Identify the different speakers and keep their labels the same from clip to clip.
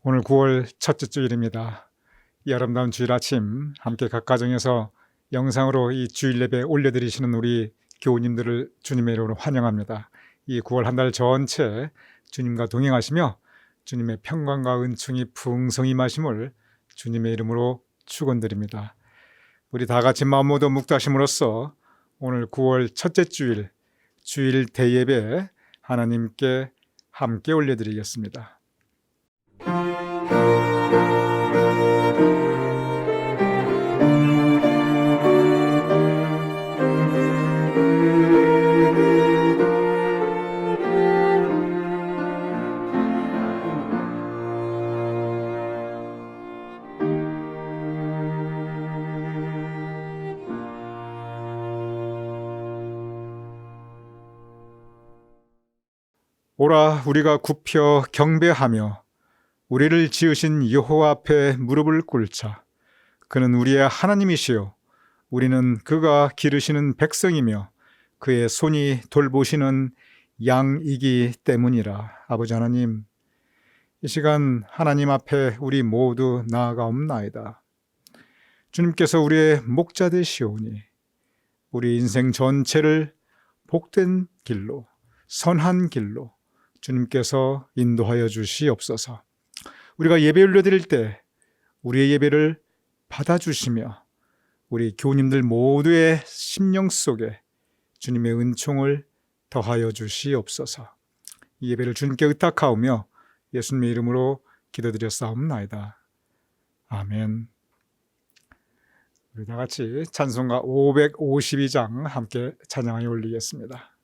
Speaker 1: 오늘 9월 첫째 주일입니다. 이 아름다운 주일 아침 함께 각 가정에서 영상으로 이 주일 예배 올려드리시는 우리 교우님들을 주님의 이름으로 환영합니다. 이 9월 한 달 전체 주님과 동행하시며 주님의 평강과 은총이 풍성히 임하심을 주님의 이름으로 축원드립니다. 우리 다 같이 마음 모두 묵다심으로써 오늘 9월 첫째 주일 대예배 하나님께 함께 올려드리겠습니다. 오라 우리가 굽혀 경배하며 우리를 지으신 여호와 앞에 무릎을 꿇자. 그는 우리의 하나님이시요 우리는 그가 기르시는 백성이며 그의 손이 돌보시는 양이기 때문이라. 아버지 하나님, 이 시간 하나님 앞에 우리 모두 나아가옵나이다. 주님께서 우리의 목자 되시오니 우리 인생 전체를 복된 길로, 선한 길로 주님께서 인도하여 주시옵소서. 우리가 예배 올려드릴 때 우리의 예배를 받아주시며 우리 교우님들 모두의 심령 속에 주님의 은총을 더하여 주시옵소서. 이 예배를 주님께 의탁하오며 예수님의 이름으로 기도드렸사옵나이다. 아멘. 우리 다 같이 찬송가 552장 함께 찬양하여 올리겠습니다.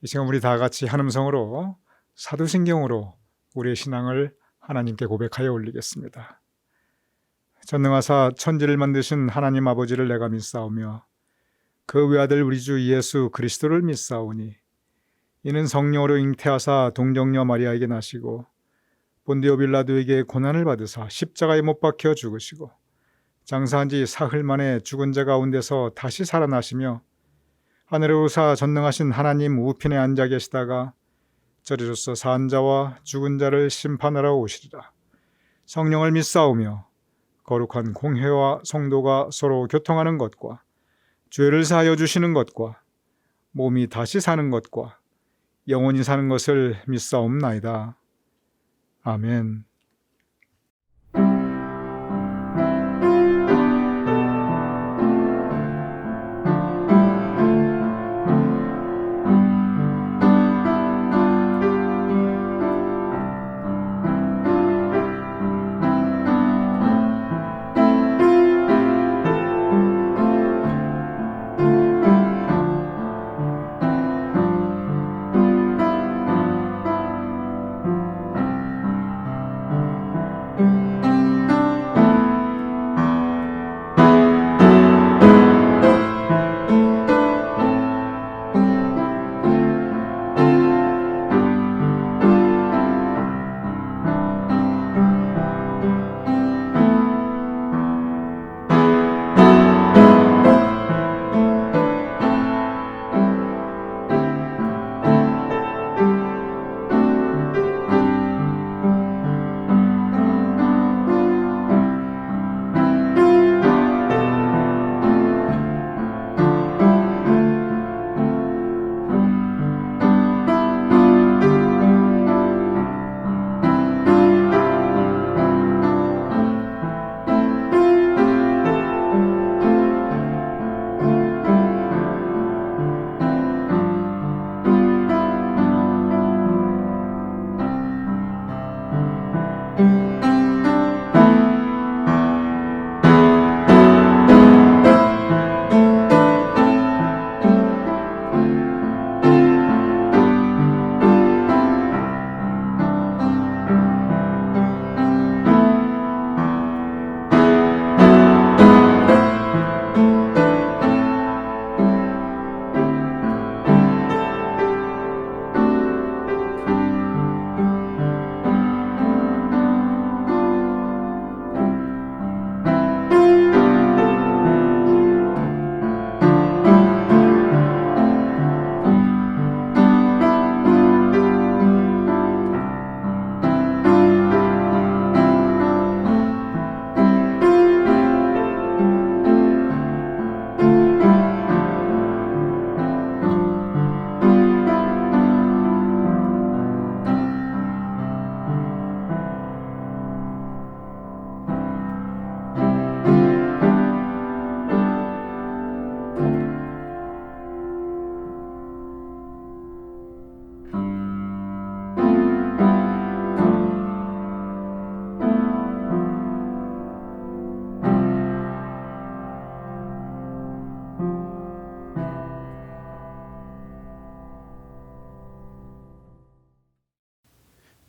Speaker 1: 이 시간 우리 다 같이 한음성으로 사도신경으로 우리의 신앙을 하나님께 고백하여 올리겠습니다. 전능하사 천지를 만드신 하나님 아버지를 내가 믿사오며 그 외아들 우리 주 예수 그리스도를 믿사오니 이는 성령으로 잉태하사 동정녀 마리아에게 나시고 본디오 빌라도에게 고난을 받으사 십자가에 못 박혀 죽으시고 장사한 지 사흘 만에 죽은 자 가운데서 다시 살아나시며 하늘에 오사 전능하신 하나님 우편에 앉아 계시다가 저리로서 산 자와 죽은 자를 심판하러 오시리라. 성령을 믿사오며 거룩한 공회와 성도가 서로 교통하는 것과 죄를 사하여 주시는 것과 몸이 다시 사는 것과 영원히 사는 것을 믿사옵나이다. 아멘.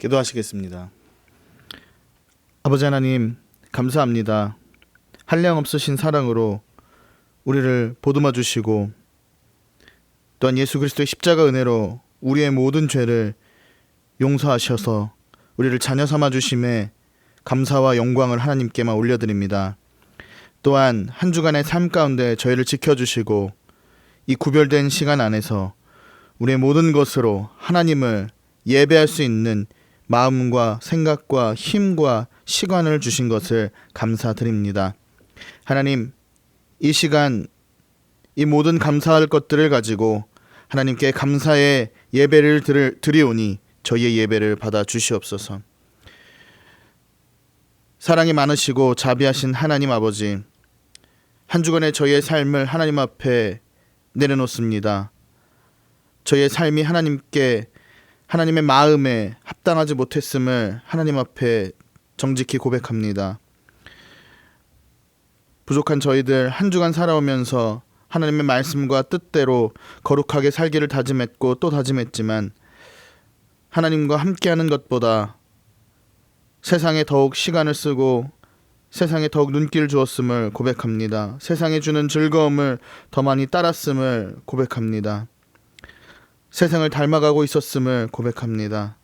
Speaker 2: 기도하시겠습니다. 아버지 하나님, 감사합니다. 한량없으신 사랑으로 우리를 보듬어 주시고 또한 예수 그리스도의 십자가 은혜로 우리의 모든 죄를 용서하셔서 우리를 자녀 삼아 주심에 감사와 영광을 하나님께만 올려드립니다. 또한 한 주간의 삶 가운데 저희를 지켜주시고 이 구별된 시간 안에서 우리의 모든 것으로 하나님을 예배할 수 있는 마음과 생각과 힘과 시간을 주신 것을 감사드립니다. 하나님, 이 시간 이 모든 감사할 것들을 가지고 하나님께 감사의 예배를 드리오니 저희의 예배를 받아 주시옵소서. 사랑이 많으시고 자비하신 하나님 아버지, 한 주간의 저희의 삶을 하나님 앞에 내려놓습니다. 저희의 삶이 하나님의 마음에 합당하지 못했음을 하나님 앞에 정직히 고백합니다. 부족한 저희들 한 주간 살아오면서 하나님의 말씀과 뜻대로 거룩하게 살기를 다짐했고 또 다짐했지만 하나님과 함께하는 것보다 세상에 더욱 시간을 쓰고 세상에 더욱 눈길을 주었음을 고백합니다. 세상에 주는 즐거움을 더 많이 따랐음을 고백합니다. 세상을 닮아가고 있었음을 고백합니다.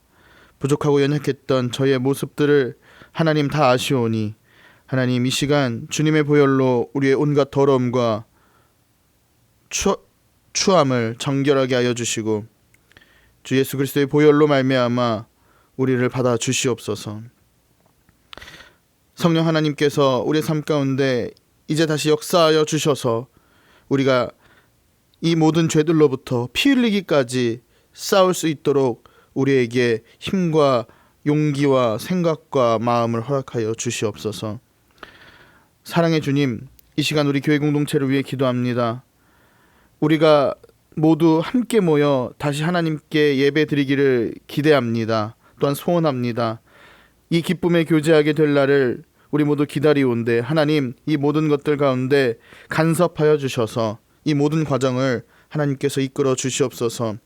Speaker 2: 부족하고 연약했던 저의 모습들을 하나님 다 아시오니 하나님 이 시간 주님의 보혈로 우리의 온갖 더러움과 추함을 정결하게 하여 주시고 주 예수 그리스도의 보혈로 말미암아 우리를 받아 주시옵소서. 성령 하나님께서 우리의 삶 가운데 이제 다시 역사하여 주셔서 우리가 이 모든 죄들로부터 피 흘리기까지 싸울 수 있도록 우리에게 힘과 용기와 생각과 마음을 허락하여 주시옵소서. 사랑의 주님, 이 시간 우리 교회 공동체를 위해 기도합니다. 우리가 모두 함께 모여 다시 하나님께 예배 드리기를 기대합니다. 또한 소원합니다. 이 기쁨에 교제하게 될 날을 우리 모두 기다리온데 하나님 이 모든 것들 가운데 간섭하여 주셔서 이 모든 과정을 하나님께서 이끌어 주시옵소서.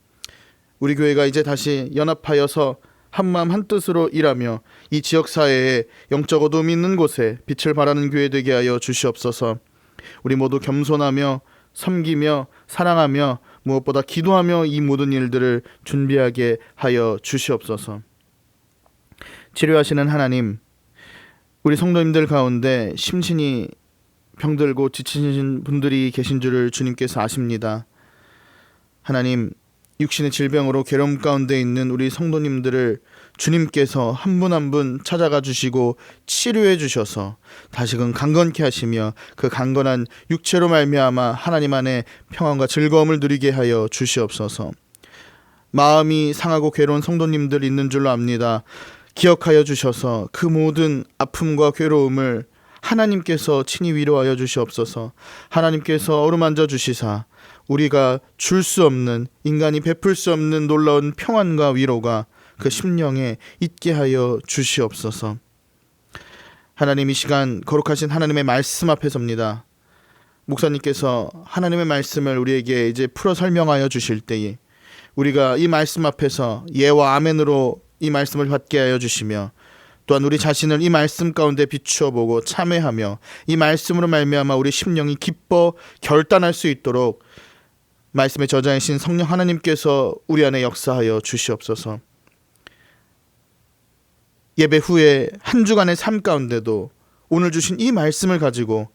Speaker 2: 우리 교회가 이제 다시 연합하여서 한마음 한뜻으로 일하며 이 지역사회에 영적 어둠이 있는 곳에 빛을 발하는 교회 되게 하여 주시옵소서. 우리 모두 겸손하며 섬기며 사랑하며 무엇보다 기도하며 이 모든 일들을 준비하게 하여 주시옵소서. 치료하시는 하나님, 우리 성도님들 가운데 심신이 병들고 지치신 분들이 계신 줄을 주님께서 아십니다. 하나님, 육신의 질병으로 괴로움 가운데 있는 우리 성도님들을 주님께서 한 분 한 분 찾아가 주시고 치료해 주셔서 다시금 강건케 하시며 그 강건한 육체로 말미암아 하나님 안에 평안과 즐거움을 누리게 하여 주시옵소서. 마음이 상하고 괴로운 성도님들 있는 줄로 압니다. 기억하여 주셔서 그 모든 아픔과 괴로움을 하나님께서 친히 위로하여 주시옵소서. 하나님께서 어루만져 주시사 우리가 줄 수 없는, 인간이 베풀 수 없는 놀라운 평안과 위로가 그 심령에 있게 하여 주시옵소서. 하나님, 이 시간 거룩하신 하나님의 말씀 앞에 섭니다. 목사님께서 하나님의 말씀을 우리에게 이제 풀어 설명하여 주실 때에 우리가 이 말씀 앞에서 예와 아멘으로 이 말씀을 받게 하여 주시며 또한 우리 자신을 이 말씀 가운데 비추어 보고 참회하며 이 말씀으로 말미암아 우리 심령이 기뻐 결단할 수 있도록 말씀의 저자이신 성령 하나님께서 우리 안에 역사하여 주시옵소서. 예배 후에 한 주간의 삶 가운데도 오늘 주신 이 말씀을 가지고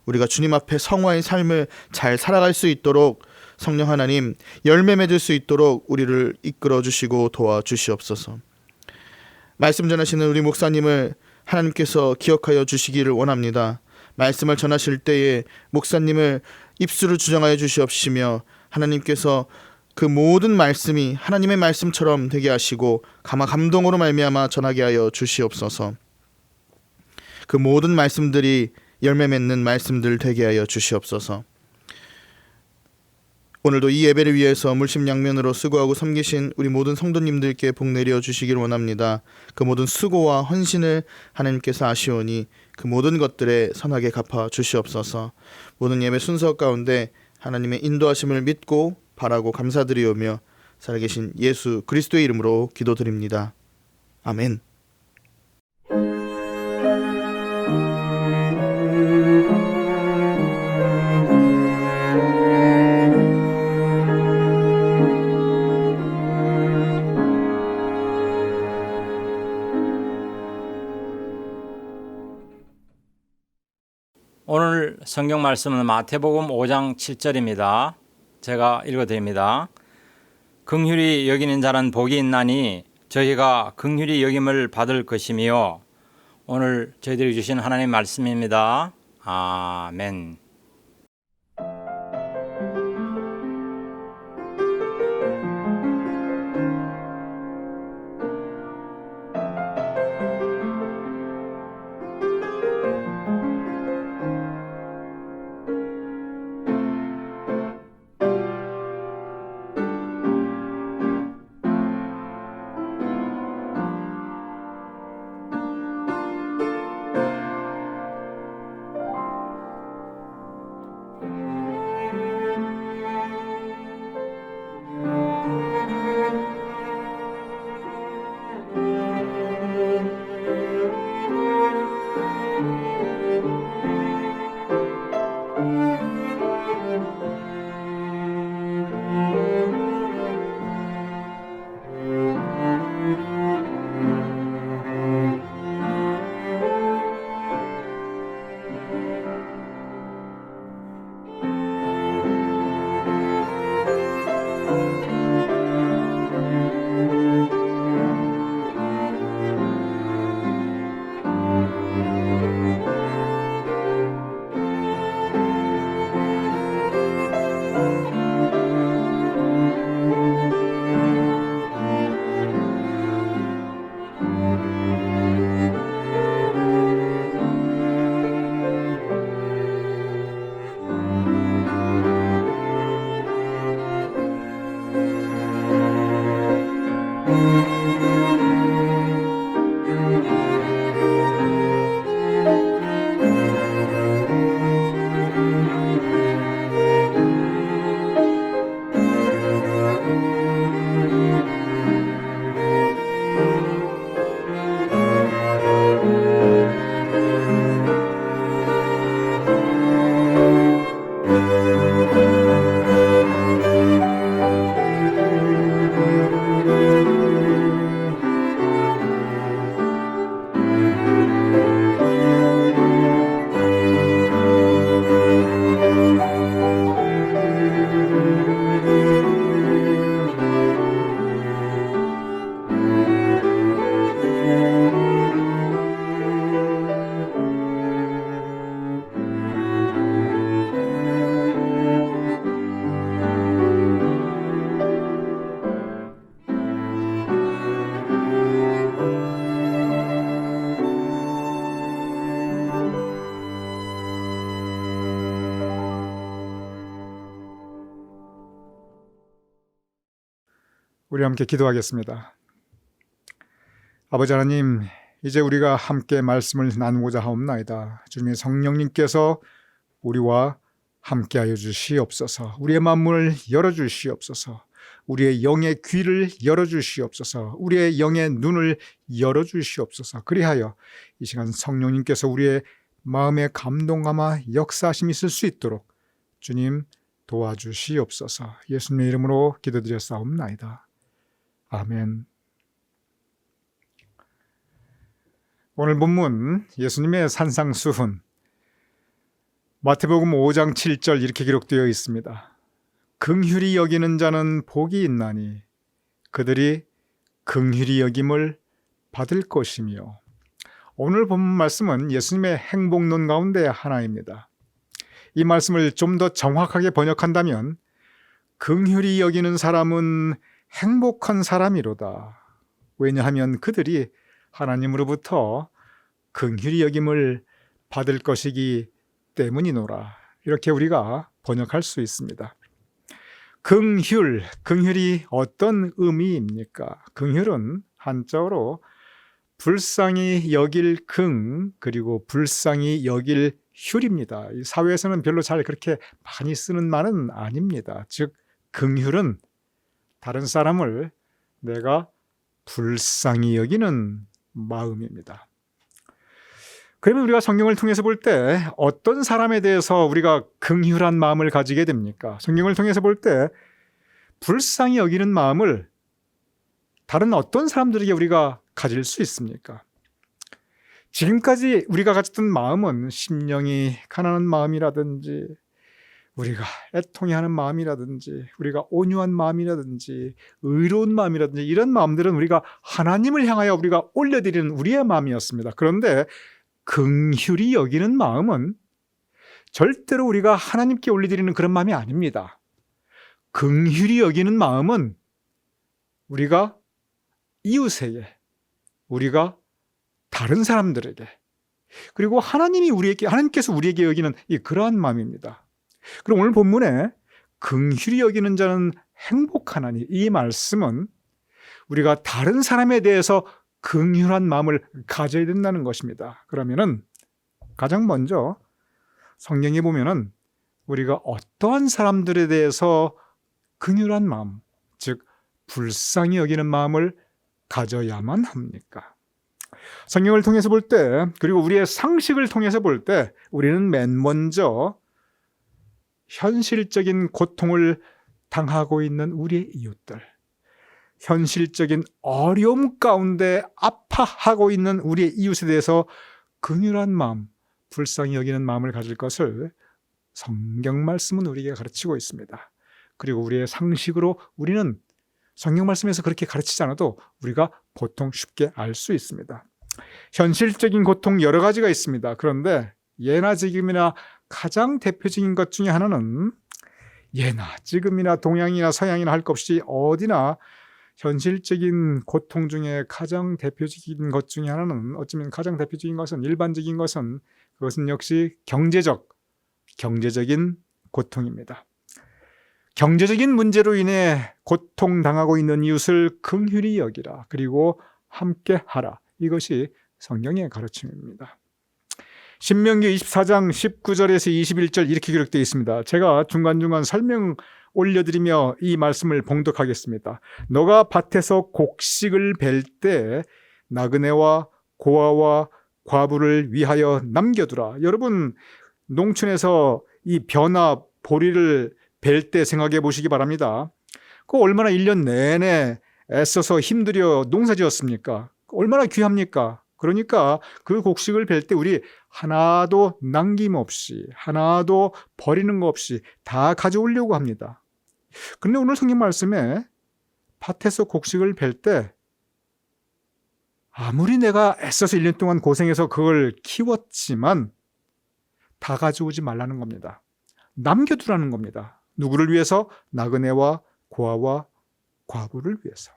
Speaker 2: 우리가 주님 앞에 성화의 삶을 잘 살아갈 수 있도록 성령 하나님 열매 맺을 수 있도록 우리를 이끌어 주시고 도와주시옵소서. 말씀 전하시는 우리 목사님을 하나님께서 기억하여 주시기를 원합니다. 말씀을 전하실 때에 목사님을 입술을 주정하여 주시옵시며 하나님께서 그 모든 말씀이 하나님의 말씀처럼 되게 하시고 감동으로 말미암아 전하게 하여 주시옵소서. 그 모든 말씀들이 열매 맺는 말씀들 되게 하여 주시옵소서. 오늘도 이 예배를 위해서 물심양면으로 수고하고 섬기신 우리 모든 성도님들께 복 내려 주시길 원합니다. 그 모든 수고와 헌신을 하나님께서 아시오니 그 모든 것들에 선하게 갚아 주시옵소서. 모든 예배 순서 가운데 하나님의 인도하심을 믿고 바라고 감사드리오며 살아계신 예수 그리스도의 이름으로 기도드립니다. 아멘.
Speaker 3: 오늘 성경 말씀은 마태복음 5장 7절입니다. 제가 읽어드립니다. 긍휼히 여기는 자는 복이 있나니 저희가 긍휼히 여김을 받을 것이며. 오늘 저희들이 주신 하나님 말씀입니다. 아멘.
Speaker 1: 우리 함께 기도하겠습니다. 아버지 하나님, 이제 우리가 함께 말씀을 나누고자 하옵나이다. 주님의 성령님께서 우리와 함께하여 주시옵소서. 우리의 마음을 열어주시옵소서. 우리의 영의 귀를 열어주시옵소서. 우리의 영의 눈을 열어주시옵소서. 그리하여 이 시간 성령님께서 우리의 마음에 감동감아 역사하심이 있을 수 있도록 주님 도와주시옵소서. 예수님의 이름으로 기도드렸사옵나이다. 아멘. 오늘 본문 예수님의 산상수훈 마태복음 5장 7절 이렇게 기록되어 있습니다. 긍휼히 여기는 자는 복이 있나니 그들이 긍휼히 여김을 받을 것이며. 오늘 본문 말씀은 예수님의 행복론 가운데 하나입니다. 이 말씀을 좀 더 정확하게 번역한다면 긍휼히 여기는 사람은 행복한 사람이로다. 왜냐하면 그들이 하나님으로부터 긍휼히 여김을 받을 것이기 때문이노라. 이렇게 우리가 번역할 수 있습니다. 긍휼이 어떤 의미입니까? 긍휼은 한자어로 불쌍히 여길 긍 그리고 불쌍히 여길 휼입니다. 이 사회에서는 별로 잘 그렇게 많이 쓰는 말은 아닙니다. 즉 긍휼은 다른 사람을 내가 불쌍히 여기는 마음입니다. 그러면 우리가 성경을 통해서 볼 때 어떤 사람에 대해서 우리가 긍휼한 마음을 가지게 됩니까? 성경을 통해서 볼 때 불쌍히 여기는 마음을 다른 어떤 사람들에게 우리가 가질 수 있습니까? 지금까지 우리가 가졌던 마음은 심령이 가난한 마음이라든지 우리가 애통해하는 마음이라든지 우리가 온유한 마음이라든지 의로운 마음이라든지 이런 마음들은 우리가 하나님을 향하여 우리가 올려드리는 우리의 마음이었습니다. 그런데 긍휼히 여기는 마음은 절대로 우리가 하나님께 올려드리는 그런 마음이 아닙니다. 긍휼히 여기는 마음은 우리가 이웃에게, 우리가 다른 사람들에게, 그리고 하나님께서 우리에게 여기는 그러한 마음입니다. 그럼 오늘 본문에 긍휼히 여기는 자는 행복하나니, 이 말씀은 우리가 다른 사람에 대해서 긍휼한 마음을 가져야 된다는 것입니다. 그러면은 가장 먼저 성경에 보면은 우리가 어떠한 사람들에 대해서 긍휼한 마음, 즉 불쌍히 여기는 마음을 가져야만 합니까? 성경을 통해서 볼 때, 그리고 우리의 상식을 통해서 볼 때 우리는 맨 먼저 현실적인 고통을 당하고 있는 우리의 이웃들, 현실적인 어려움 가운데 아파하고 있는 우리의 이웃에 대해서 긍휼한 마음, 불쌍히 여기는 마음을 가질 것을 성경 말씀은 우리에게 가르치고 있습니다. 그리고 우리의 상식으로 우리는 성경 말씀에서 그렇게 가르치지 않아도 우리가 보통 쉽게 알 수 있습니다. 현실적인 고통 여러 가지가 있습니다. 그런데 예나 지금이나 가장 대표적인 것 중에 하나는, 예나 지금이나 동양이나 서양이나 할 것 없이 어디나 현실적인 고통 중에 가장 대표적인 것 중에 하나는, 어쩌면 가장 대표적인 것은, 일반적인 것은, 그것은 역시 경제적인 고통입니다. 경제적인 문제로 인해 고통당하고 있는 이웃을 긍휼히 여기라, 그리고 함께 하라. 이것이 성경의 가르침입니다. 신명기 24장 19절에서 21절 이렇게 기록되어 있습니다. 제가 중간중간 설명 올려드리며 이 말씀을 봉독하겠습니다. 너가 밭에서 곡식을 벨 때 나그네와 고아와 과부를 위하여 남겨두라. 여러분, 농촌에서 이 벼나 보리를 벨 때 생각해 보시기 바랍니다. 그 얼마나 1년 내내 애써서 힘들여 농사 지었습니까? 얼마나 귀합니까? 그러니까 그 곡식을 벨 때 우리 하나도 남김없이, 하나도 버리는 거 없이 다 가져오려고 합니다. 그런데 오늘 성경 말씀에 밭에서 곡식을 벨 때 아무리 내가 애써서 1년 동안 고생해서 그걸 키웠지만 다 가져오지 말라는 겁니다. 남겨두라는 겁니다. 누구를 위해서? 나그네와 고아와 과부를 위해서.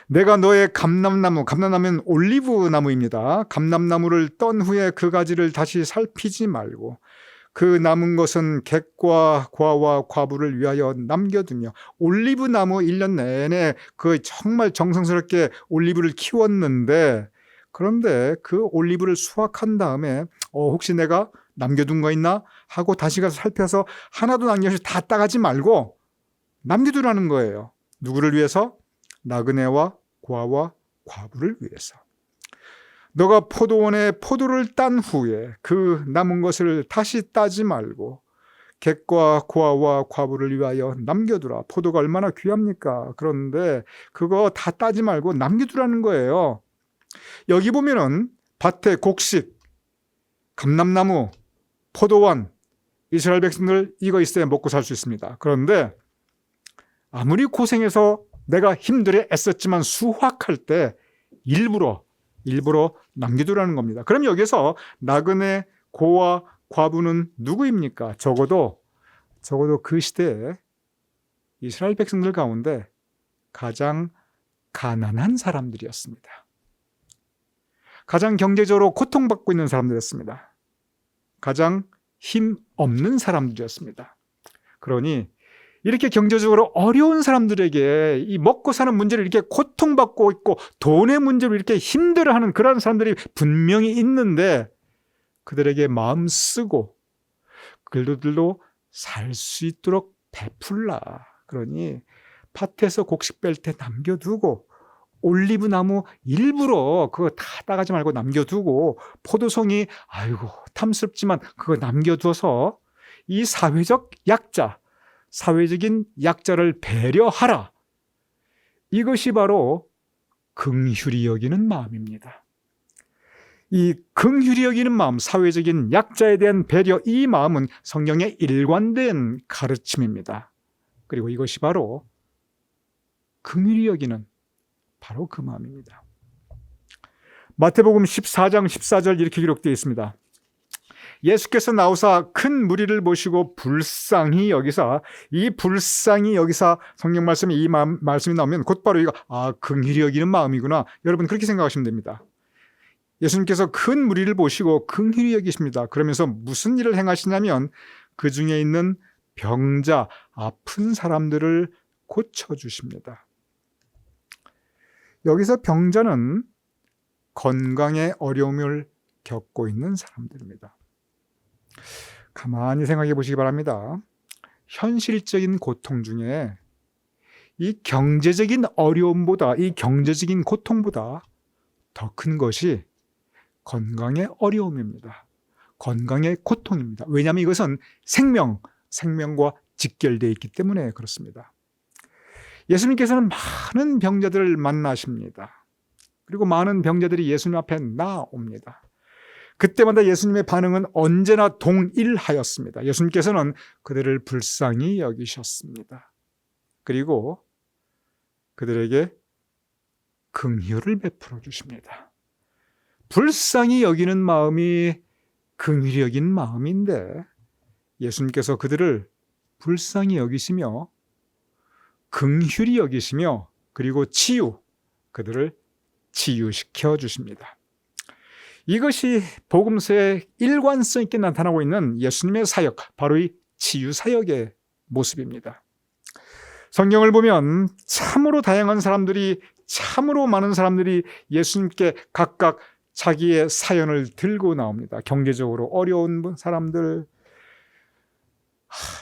Speaker 1: 내가 너의 감람나무는 올리브 나무입니다. 감람나무를 떤 후에 그 가지를 다시 살피지 말고 그 남은 것은 객과 과와 과부를 위하여 남겨두며 올리브 나무 1년 내내 그 정말 정성스럽게 올리브를 키웠는데 그런데 그 올리브를 수확한 다음에 혹시 내가 남겨둔 거 있나 하고 다시 가서 살펴서 하나도 남겨서 다 따가지 말고 남겨두라는 거예요. 누구를 위해서? 나그네와 고아와 과부를 위해서. 너가 포도원에 포도를 딴 후에 그 남은 것을 다시 따지 말고 객과 고아와 과부를 위하여 남겨두라. 포도가 얼마나 귀합니까? 그런데 그거 다 따지 말고 남겨두라는 거예요. 여기 보면은 밭에 곡식, 감람나무, 포도원, 이스라엘 백성들 이거 있어야 먹고 살 수 있습니다. 그런데 아무리 고생해서 내가 힘들게 애썼지만 수확할 때 일부러 남겨두라는 겁니다. 그럼 여기서 나그네, 고아, 과부는 누구입니까? 적어도 그 시대에 이스라엘 백성들 가운데 가장 가난한 사람들이었습니다. 가장 경제적으로 고통받고 있는 사람들이었습니다. 가장 힘 없는 사람들이었습니다. 그러니 이렇게 경제적으로 어려운 사람들에게 이 먹고 사는 문제를 이렇게 고통받고 있고 돈의 문제로 이렇게 힘들어하는 그런 사람들이 분명히 있는데 그들에게 마음 쓰고 그들도 살 수 있도록 베풀라. 그러니 밭에서 곡식 뺄 때 남겨두고 올리브 나무 일부러 그거 다 따가지 말고 남겨두고 포도송이 아이고 탐스럽지만 그거 남겨두어서 이 사회적인 약자를 배려하라. 이것이 바로 긍휼히 여기는 마음입니다. 이 긍휼히 여기는 마음, 사회적인 약자에 대한 배려, 이 마음은 성경의 일관된 가르침입니다. 그리고 이것이 바로 긍휼히 여기는 바로 그 마음입니다. 마태복음 14장 14절 이렇게 기록되어 있습니다. 예수께서 나오사 큰 무리를 보시고 불쌍히 여기사, 이 불쌍히 여기사 성경 말씀에 이 말씀이 나오면 곧바로 이거 긍휼히 여기는 마음이구나. 여러분 그렇게 생각하시면 됩니다. 예수님께서 큰 무리를 보시고 긍휼히 여기십니다. 그러면서 무슨 일을 행하시냐면 그 중에 있는 병자, 아픈 사람들을 고쳐주십니다. 여기서 병자는 건강에 어려움을 겪고 있는 사람들입니다. 가만히 생각해 보시기 바랍니다. 현실적인 고통 중에 이 경제적인 어려움보다, 이 경제적인 고통보다 더 큰 것이 건강의 어려움입니다. 건강의 고통입니다. 왜냐하면 이것은 생명과 직결되어 있기 때문에 그렇습니다. 예수님께서는 많은 병자들을 만나십니다. 그리고 많은 병자들이 예수님 앞에 나옵니다. 그때마다 예수님의 반응은 언제나 동일하였습니다. 예수님께서는 그들을 불쌍히 여기셨습니다. 그리고 그들에게 긍휼을 베풀어 주십니다. 불쌍히 여기는 마음이 긍휼히 여기는 마음인데 예수님께서 그들을 불쌍히 여기시며 긍휼히 여기시며 그리고 그들을 치유시켜 주십니다. 이것이 복음서에 일관성 있게 나타나고 있는 예수님의 사역, 바로 이 치유 사역의 모습입니다. 성경을 보면 참으로 다양한 사람들이, 참으로 많은 사람들이 예수님께 각각 자기의 사연을 들고 나옵니다. 경제적으로 어려운 사람들,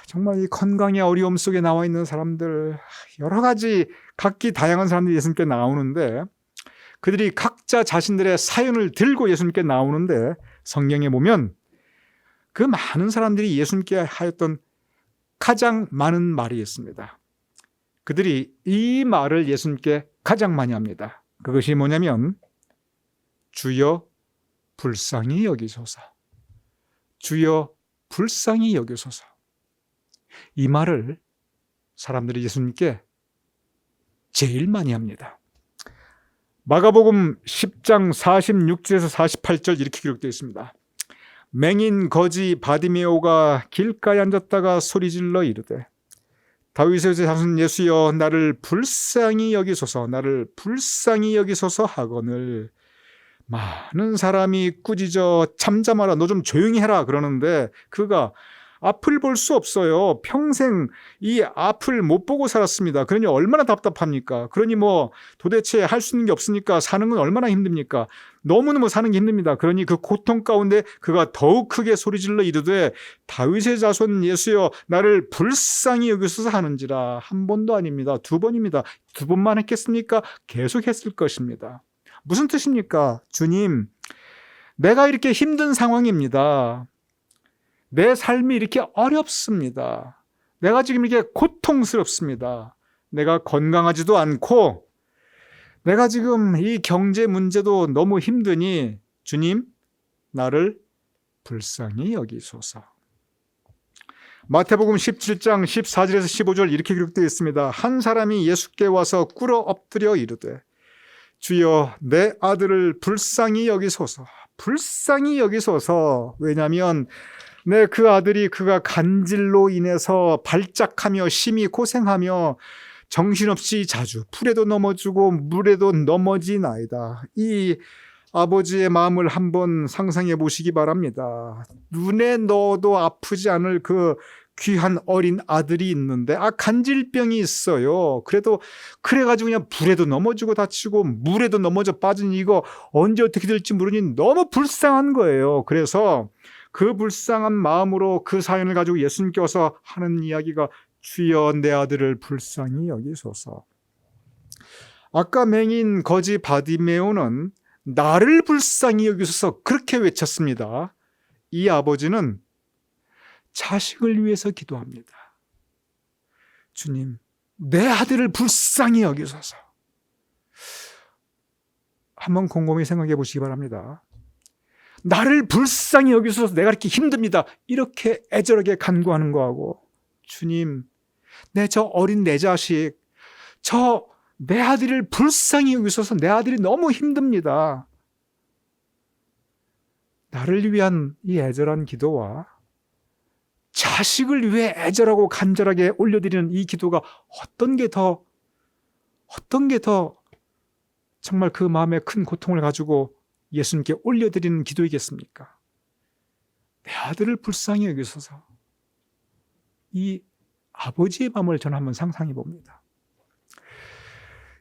Speaker 1: 정말 이 건강의 어려움 속에 나와 있는 사람들, 여러 가지 각기 다양한 사람들이 예수님께 나오는데 그들이 각자 자신들의 사연을 들고 예수님께 나오는데 성경에 보면 그 많은 사람들이 예수님께 하였던 가장 많은 말이 있습니다. 그들이 이 말을 예수님께 가장 많이 합니다. 그것이 뭐냐면 주여 불쌍히 여기소서. 주여 불쌍히 여기소서. 이 말을 사람들이 예수님께 제일 많이 합니다. 마가복음 10장 46절에서 48절 이렇게 기록되어 있습니다. 맹인 거지 바디메오가 길가에 앉았다가 소리질러 이르되 다윗의 자손 예수여 나를 불쌍히 여기소서, 나를 불쌍히 여기소서 하거늘 많은 사람이 꾸짖어 잠잠하라, 너 좀 조용히 해라 그러는데 그가 앞을 볼 수 없어요. 평생 이 앞을 못 보고 살았습니다. 그러니 얼마나 답답합니까? 그러니 뭐 도대체 할 수 있는 게 없으니까 사는 건 얼마나 힘듭니까? 너무너무 사는 게 힘듭니다. 그러니 그 고통 가운데 그가 더욱 크게 소리질러 이르되 다윗의 자손 예수여 나를 불쌍히 여기소서 하는지라. 한 번도 아닙니다. 두 번입니다. 두 번만 했겠습니까? 계속 했을 것입니다. 무슨 뜻입니까? 주님, 내가 이렇게 힘든 상황입니다. 내 삶이 이렇게 어렵습니다. 내가 지금 이렇게 고통스럽습니다. 내가 건강하지도 않고 내가 지금 이 경제 문제도 너무 힘드니 주님, 나를 불쌍히 여기소서. 마태복음 17장 14절에서 15절 이렇게 기록되어 있습니다. 한 사람이 예수께 와서 꿇어 엎드려 이르되 주여 내 아들을 불쌍히 여기소서. 불쌍히 여기소서. 왜냐하면 그 아들이 그가 간질로 인해서 발작하며 심히 고생하며 정신없이 자주 풀에도 넘어지고 물에도 넘어지나이다. 이 아버지의 마음을 한번 상상해 보시기 바랍니다. 눈에 넣어도 아프지 않을 그 귀한 어린 아들이 있는데 간질병이 있어요. 그래가지고 그냥 불에도 넘어지고 다치고 물에도 넘어져 빠진 이거 언제 어떻게 될지 모르니 너무 불쌍한 거예요. 그래서 그 불쌍한 마음으로 그 사연을 가지고 예수님께 와서 하는 이야기가 주여 내 아들을 불쌍히 여기소서. 아까 맹인 거지 바디메오는 나를 불쌍히 여기소서 그렇게 외쳤습니다. 이 아버지는 자식을 위해서 기도합니다. 주님, 내 아들을 불쌍히 여기소서. 한번 곰곰이 생각해 보시기 바랍니다. 나를 불쌍히 여기소서, 내가 이렇게 힘듭니다. 이렇게 애절하게 간구하는 거하고 주님, 저 어린 내 자식, 내 아들을 불쌍히 여기소서, 내 아들이 너무 힘듭니다. 나를 위한 이 애절한 기도와 자식을 위해 애절하고 간절하게 올려드리는 이 기도가 어떤 게 더 정말 그 마음에 큰 고통을 가지고 예수님께 올려드리는 기도이겠습니까? 내 아들을 불쌍히 여기소서. 이 아버지의 마음을 저는 한번 상상해 봅니다.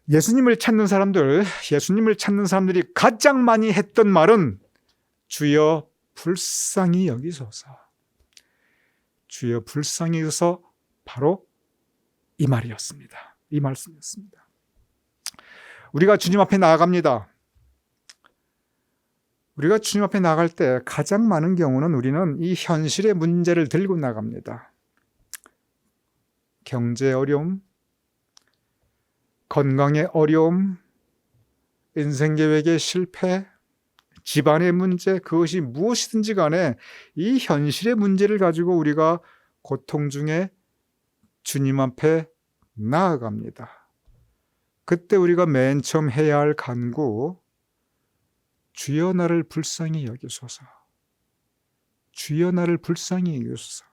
Speaker 1: 예수님을 찾는 사람들이 가장 많이 했던 말은 주여 불쌍히 여기소서. 주여 불쌍히 여기소서, 바로 이 말이었습니다. 이 말씀이었습니다. 우리가 주님 앞에 나아갑니다. 우리가 주님 앞에 나갈 때 가장 많은 경우는 우리는 이 현실의 문제를 들고 나갑니다. 경제 어려움, 건강의 어려움, 인생 계획의 실패, 집안의 문제, 그것이 무엇이든지 간에 이 현실의 문제를 가지고 우리가 고통 중에 주님 앞에 나아갑니다. 그때 우리가 맨 처음 해야 할 간구, 주여 나를 불쌍히 여기소서. 주여 나를 불쌍히 여기소서.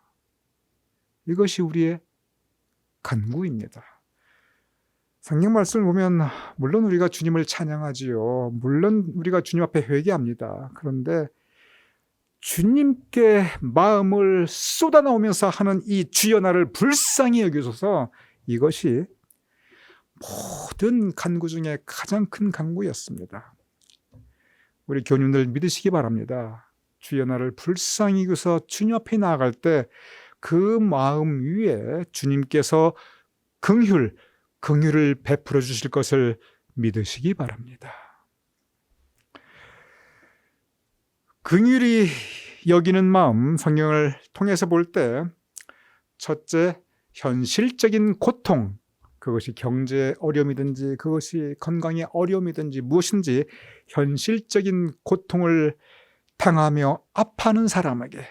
Speaker 1: 이것이 우리의 간구입니다. 성경 말씀을 보면 물론 우리가 주님을 찬양하지요. 물론 우리가 주님 앞에 회개합니다. 그런데 주님께 마음을 쏟아나오면서 하는 이 주여 나를 불쌍히 여기소서, 이것이 모든 간구 중에 가장 큰 간구였습니다. 우리 교우님들 믿으시기 바랍니다. 주여 나를 불쌍히 여기소서 주님 앞에 나아갈 때 그 마음 위에 주님께서 긍휼을 베풀어 주실 것을 믿으시기 바랍니다. 긍휼히 여기는 마음, 성경을 통해서 볼 때 첫째, 현실적인 고통, 그것이 경제 어려움이든지 그것이 건강의 어려움이든지 무엇인지 현실적인 고통을 당하며 아파하는 사람에게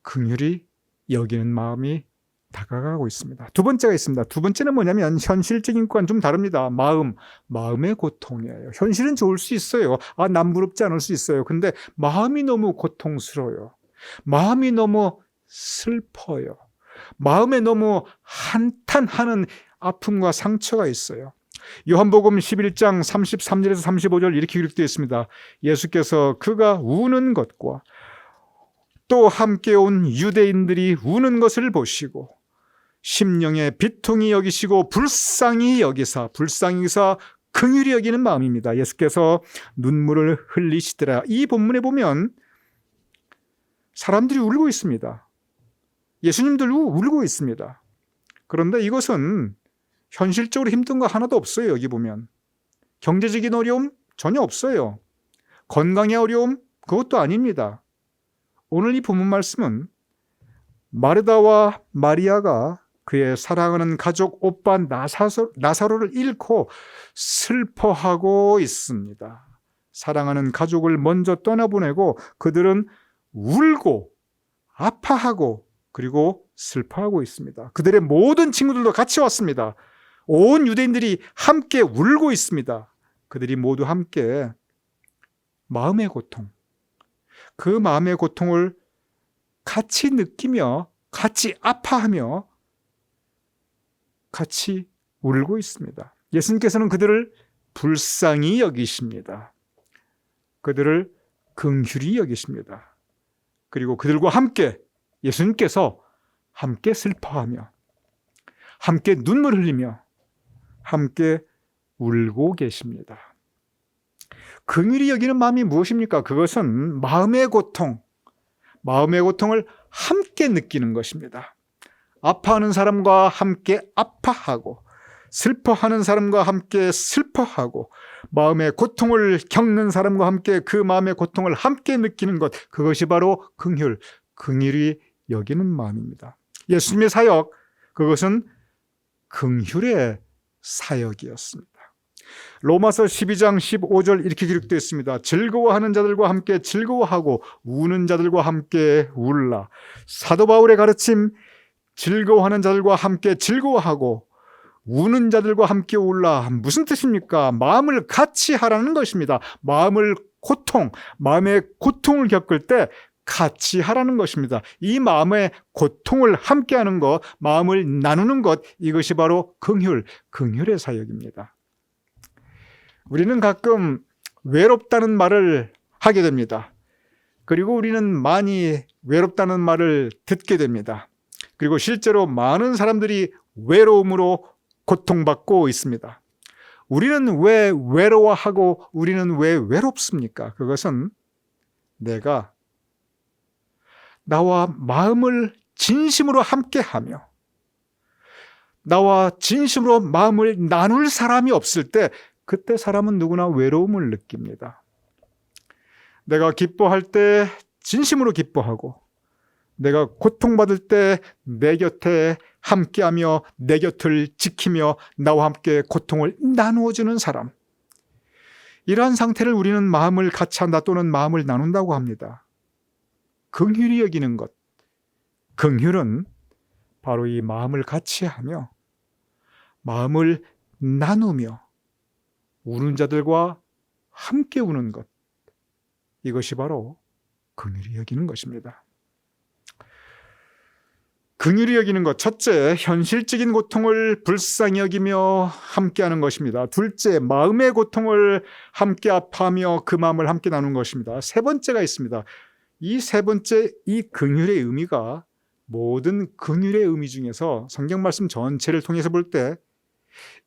Speaker 1: 긍휼히 여기는 마음이 다가가고 있습니다. 두 번째가 있습니다. 두 번째는 뭐냐면 현실적인 것과는 좀 다릅니다. 마음의 고통이에요. 현실은 좋을 수 있어요. 남부럽지 않을 수 있어요. 근데 마음이 너무 고통스러워요. 마음이 너무 슬퍼요. 마음에 너무 한탄하는 아픔과 상처가 있어요. 요한복음 11장 33절에서 35절 이렇게 기록되어 있습니다. 예수께서 그가 우는 것과 또 함께 온 유대인들이 우는 것을 보시고 심령에 비통히 여기시고 불쌍히 여기사 긍휼히 여기는 마음입니다. 예수께서 눈물을 흘리시더라. 이 본문에 보면 사람들이 울고 있습니다. 예수님들도 울고 있습니다. 그런데 이것은 현실적으로 힘든 거 하나도 없어요. 여기 보면 경제적인 어려움 전혀 없어요. 건강의 어려움 그것도 아닙니다. 오늘 이 본문 말씀은 마르다와 마리아가 그의 사랑하는 가족 오빠 나사로를 잃고 슬퍼하고 있습니다. 사랑하는 가족을 먼저 떠나보내고 그들은 울고 아파하고 그리고 슬퍼하고 있습니다. 그들의 모든 친구들도 같이 왔습니다. 온 유대인들이 함께 울고 있습니다. 그들이 모두 함께 마음의 고통, 그 마음의 고통을 같이 느끼며 같이 아파하며 같이 울고 있습니다. 예수님께서는 그들을 불쌍히 여기십니다. 그들을 긍휼히 여기십니다. 그리고 그들과 함께 예수님께서 함께 슬퍼하며 함께 눈물 흘리며 함께 울고 계십니다. 긍휼히 여기는 마음이 무엇입니까? 그것은 마음의 고통을 함께 느끼는 것입니다. 아파하는 사람과 함께 아파하고 슬퍼하는 사람과 함께 슬퍼하고 마음의 고통을 겪는 사람과 함께 그 마음의 고통을 함께 느끼는 것, 그것이 바로 긍휼히 여기는 마음입니다. 예수님의 사역, 그것은 긍휼의 사역이었습니다. 로마서 12장 15절 이렇게 기록되어 있습니다. 즐거워하는 자들과 함께 즐거워하고 우는 자들과 함께 울라. 사도 바울의 가르침, 즐거워하는 자들과 함께 즐거워하고 우는 자들과 함께 울라. 무슨 뜻입니까? 마음을 같이 하라는 것입니다. 마음의 고통을 겪을 때 같이 하라는 것입니다. 이 마음의 고통을 함께 하는 것, 마음을 나누는 것, 이것이 바로 긍휼의 사역입니다. 우리는 가끔 외롭다는 말을 하게 됩니다. 그리고 우리는 많이 외롭다는 말을 듣게 됩니다. 그리고 실제로 많은 사람들이 외로움으로 고통받고 있습니다. 우리는 왜 외로워하고 우리는 왜 외롭습니까? 그것은 내가 나와 마음을 진심으로 함께하며 나와 진심으로 마음을 나눌 사람이 없을 때 그때 사람은 누구나 외로움을 느낍니다. 내가 기뻐할 때 진심으로 기뻐하고 내가 고통받을 때 내 곁에 함께하며 내 곁을 지키며 나와 함께 고통을 나누어주는 사람, 이러한 상태를 우리는 마음을 같이 한다 또는 마음을 나눈다고 합니다. 긍휼히 여기는 것, 긍휼은 바로 이 마음을 같이 하며 마음을 나누며 우는 자들과 함께 우는 것, 이것이 바로 긍휼히 여기는 것입니다. 긍휼히 여기는 것, 첫째, 현실적인 고통을 불쌍히 여기며 함께하는 것입니다. 둘째, 마음의 고통을 함께 아파하며 그 마음을 함께 나누는 것입니다. 세 번째가 있습니다. 이 세 번째, 이 긍휼의 의미가 모든 긍휼의 의미 중에서 성경 말씀 전체를 통해서 볼 때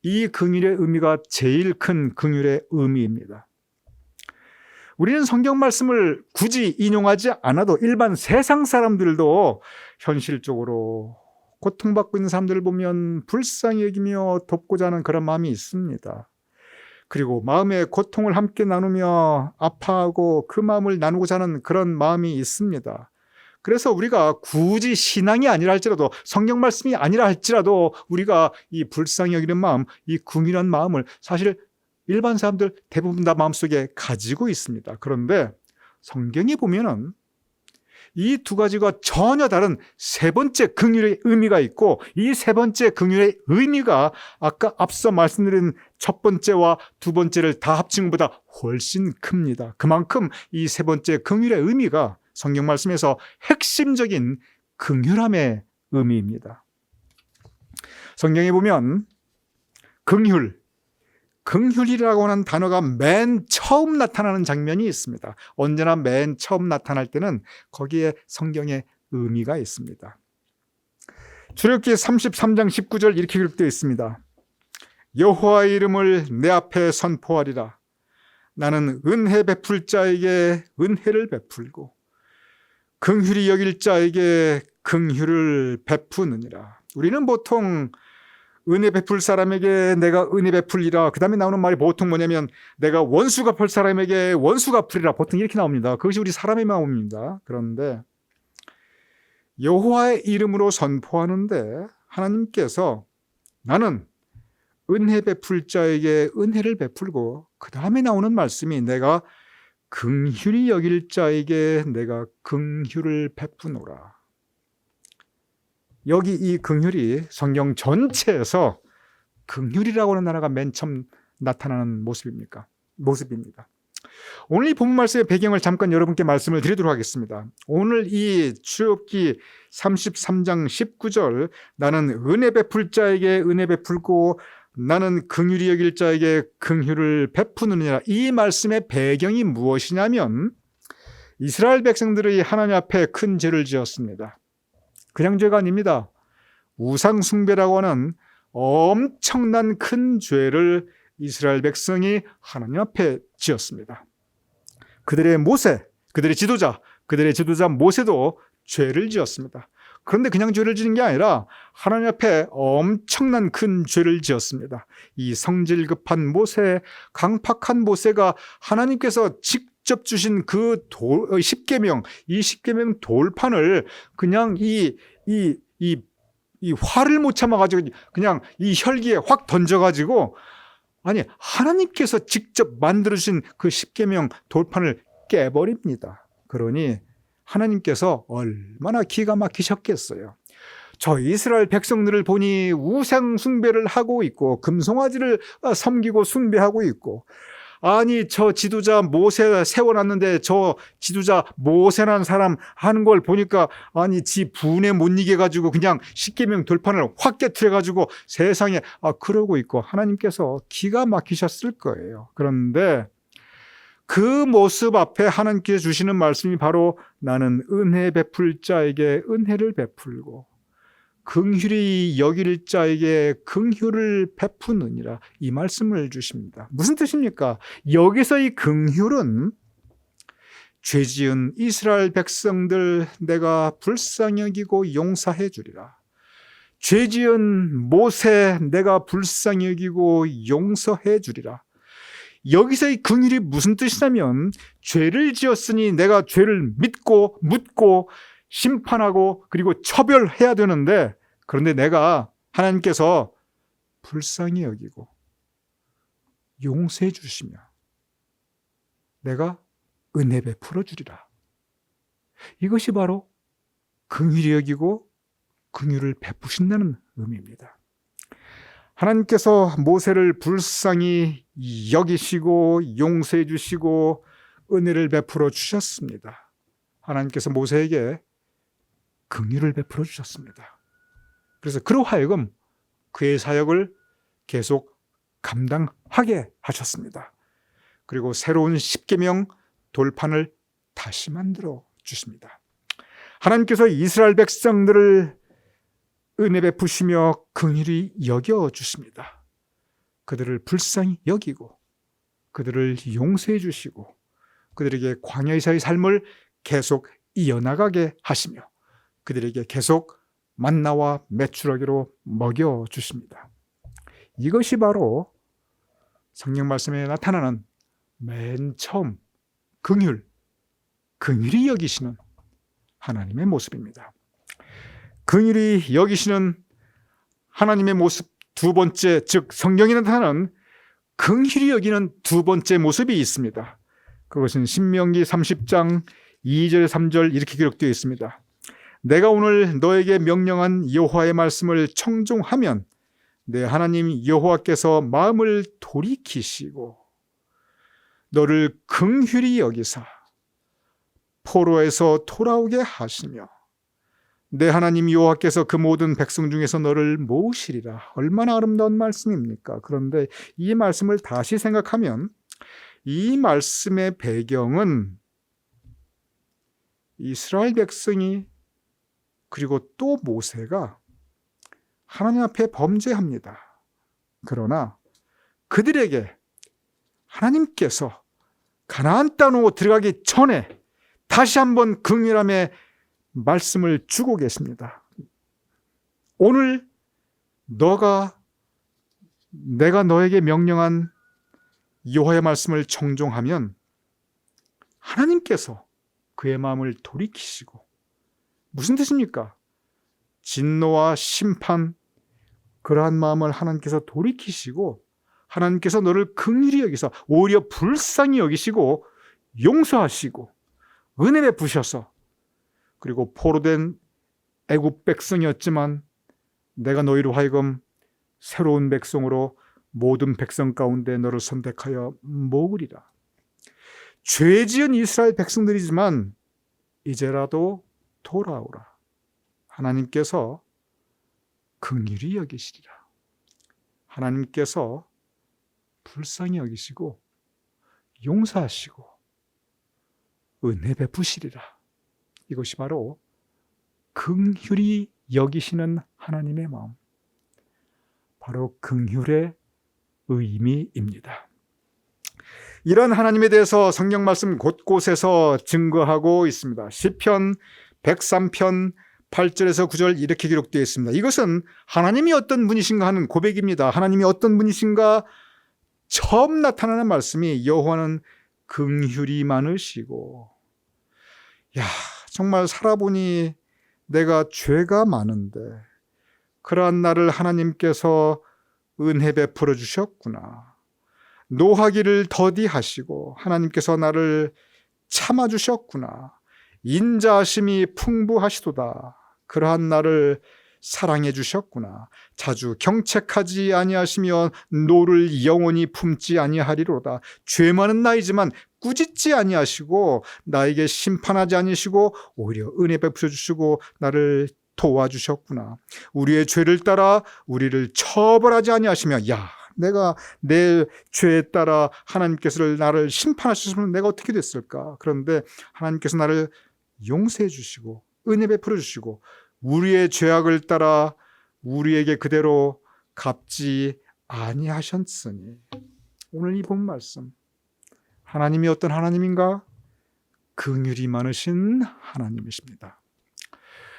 Speaker 1: 이 긍휼의 의미가 제일 큰 긍휼의 의미입니다. 우리는 성경 말씀을 굳이 인용하지 않아도 일반 세상 사람들도 현실적으로 고통받고 있는 사람들을 보면 불쌍히 여기며 돕고자 하는 그런 마음이 있습니다. 그리고 마음의 고통을 함께 나누며 아파하고 그 마음을 나누고자 하는 그런 마음이 있습니다. 그래서 우리가 굳이 신앙이 아니라 할지라도 성경 말씀이 아니라 할지라도 우리가 이 불쌍히 여기는 마음, 이 긍휼한 마음을 사실 일반 사람들 대부분 다 마음속에 가지고 있습니다. 그런데 성경에 보면은 이 두 가지가 전혀 다른 세 번째 긍휼의 의미가 있고, 이 세 번째 긍휼의 의미가 아까 앞서 말씀드린 첫 번째와 두 번째를 다 합친 것보다 훨씬 큽니다. 그만큼 이 세 번째 긍휼의 의미가 성경 말씀에서 핵심적인 긍휼함의 의미입니다. 성경에 보면 긍휼, 긍휼이라고 하는 단어가 맨 처음 나타나는 장면이 있습니다. 언제나 맨 처음 나타날 때는 거기에 성경의 의미가 있습니다. 출애굽기 33장 19절 이렇게 기록되어 있습니다. 여호와의 이름을 내 앞에 선포하리라. 나는 은혜 베풀 자에게 은혜를 베풀고 긍휼히 여길 자에게 긍휼을 베푸느니라. 우리는 보통 은혜 베풀 사람에게 내가 은혜 베풀리라. 그 다음에 나오는 말이 보통 뭐냐면 내가 원수 갚을 사람에게 원수 갚으리라. 보통 이렇게 나옵니다. 그것이 우리 사람의 마음입니다. 그런데 여호와의 이름으로 선포하는데 하나님께서 나는 은혜 베풀 자에게 은혜를 베풀고 그 다음에 나오는 말씀이 내가 긍휼히 여길 자에게 내가 긍휼을 베푸노라. 여기 이 긍휼이 성경 전체에서 긍휼이라고 하는 단어가 맨 처음 나타나는 모습입니다. 오늘 이 본문 말씀의 배경을 잠깐 여러분께 말씀을 드리도록 하겠습니다. 오늘 이 출애굽기 33장 19절 나는 은혜 베풀 자에게 은혜 베풀고 나는 긍휼히 여길 자에게 긍휼을 베푸느니라. 이 말씀의 배경이 무엇이냐면 이스라엘 백성들이 하나님 앞에 큰 죄를 지었습니다. 그냥 죄가 아닙니다. 우상 숭배라고 하는 엄청난 큰 죄를 이스라엘 백성이 하나님 앞에 지었습니다. 그들의 지도자 모세도 죄를 지었습니다. 그런데 그냥 죄를 지은 게 아니라 하나님 앞에 엄청난 큰 죄를 지었습니다. 이 성질 급한 모세, 강팍한 모세가 하나님께서 직접 주신 그 십계명, 이 십계명 돌판을 그냥 이 화를 못 참아가지고 그냥 이 혈기에 확 던져가지고 아니 하나님께서 직접 만들어주신 그 십계명 돌판을 깨버립니다. 그러니 하나님께서 얼마나 기가 막히셨겠어요. 저 이스라엘 백성들을 보니 우상 숭배를 하고 있고 금송아지를 섬기고 숭배하고 있고 아니 저 지도자 모세 세워놨는데 저 지도자 모세라는 사람 하는 걸 보니까 아니 지 분에 못 이겨가지고 그냥 십계명 돌판을 확 깨트려가지고 세상에 그러고 있고 하나님께서 기가 막히셨을 거예요. 그런데 그 모습 앞에 하나님께서 주시는 말씀이 바로 나는 은혜 베풀 자에게 은혜를 베풀고 긍휼히 여길 자에게 긍휼을 베푸느니라. 이 말씀을 주십니다. 무슨 뜻입니까? 여기서 이 긍휼은 죄 지은 이스라엘 백성들 내가 불쌍히 여기고 용서해 주리라. 죄 지은 모세 내가 불쌍히 여기고 용서해 주리라. 여기서 이 긍휼이 무슨 뜻이냐면 죄를 지었으니 내가 죄를 믿고 묻고 심판하고 그리고 처벌해야 되는데 그런데 내가 하나님께서 불쌍히 여기고 용서해 주시며 내가 은혜 베풀어 주리라. 이것이 바로 긍휼히 여기고 긍휼을 베푸신다는 의미입니다. 하나님께서 모세를 불쌍히 여기시고 용서해 주시고 은혜를 베풀어 주셨습니다. 하나님께서 모세에게 긍휼을 베풀어 주셨습니다. 그래서 그로 하여금 그의 사역을 계속 감당하게 하셨습니다. 그리고 새로운 십계명 돌판을 다시 만들어 주십니다. 하나님께서 이스라엘 백성들을 은혜 베푸시며 긍휼히 여겨 주십니다. 그들을 불쌍히 여기고 그들을 용서해 주시고 그들에게 광야에서의 삶을 계속 이어나가게 하시며 그들에게 계속 만나와 메추라기로 먹여 주십니다. 이것이 바로 성경 말씀에 나타나는 맨 처음 긍휼히 여기시는 하나님의 모습입니다. 긍휼히 여기시는 하나님의 모습 두 번째, 즉 성경에 나타나는 긍휼히 여기는 두 번째 모습이 있습니다. 그것은 신명기 30장 2절 3절 이렇게 기록되어 있습니다. 내가 오늘 너에게 명령한 여호와의 말씀을 청종하면 내 하나님 여호와께서 마음을 돌이키시고 너를 긍휼히 여기사 포로에서 돌아오게 하시며 내 하나님 여호와께서 그 모든 백성 중에서 너를 모으시리라. 얼마나 아름다운 말씀입니까? 그런데 이 말씀을 다시 생각하면 이 말씀의 배경은 이스라엘 백성이 그리고 또 모세가 하나님 앞에 범죄합니다. 그러나 그들에게 하나님께서 가나안 땅으로 들어가기 전에 다시 한번 긍휼함의 말씀을 주고 계십니다. 오늘 내가 너에게 명령한 여호와의 말씀을 청종하면 하나님께서 그의 마음을 돌이키시고, 무슨 뜻입니까? 진노와 심판, 그러한 마음을 하나님께서 돌이키시고 하나님께서 너를 긍휼히 여기서 오히려 불쌍히 여기시고 용서하시고 은혜 베푸셔서, 그리고 포로된 애굽 백성이었지만 내가 너희로 하여금 새로운 백성으로 모든 백성 가운데 너를 선택하여 모으리라. 죄 지은 이스라엘 백성들이지만 이제라도 돌아오라. 하나님께서 긍휼히 여기시리라. 하나님께서 불쌍히 여기시고 용서하시고 은혜 베푸시리라. 이것이 바로 긍휼히 여기시는 하나님의 마음, 바로 긍휼의 의미입니다. 이런 하나님에 대해서 성경 말씀 곳곳에서 증거하고 있습니다. 시편 103편 8절에서 9절 이렇게 기록되어 있습니다. 이것은 하나님이 어떤 분이신가 하는 고백입니다. 하나님이 어떤 분이신가 처음 나타나는 말씀이 여호와는 긍휼이 많으시고, 정말 살아보니 내가 죄가 많은데 그러한 나를 하나님께서 은혜 베풀어 주셨구나. 노하기를 더디하시고 하나님께서 나를 참아주셨구나. 인자하심이 풍부하시도다. 그러한 나를 사랑해 주셨구나. 자주 경책하지 아니하시며 노를 영원히 품지 아니하리로다. 죄 많은 나이지만 꾸짖지 아니하시고 나에게 심판하지 아니시고 오히려 은혜 베풀어 주시고 나를 도와주셨구나. 우리의 죄를 따라 우리를 처벌하지 아니하시며, 내가 내 죄에 따라 하나님께서 나를 심판하셨으면 내가 어떻게 됐을까? 그런데 하나님께서 나를 용서해 주시고 은혜 베풀어 주시고 우리의 죄악을 따라 우리에게 그대로 갚지 아니하셨으니, 오늘 이 본 말씀, 하나님이 어떤 하나님인가? 긍휼이 많으신 하나님이십니다.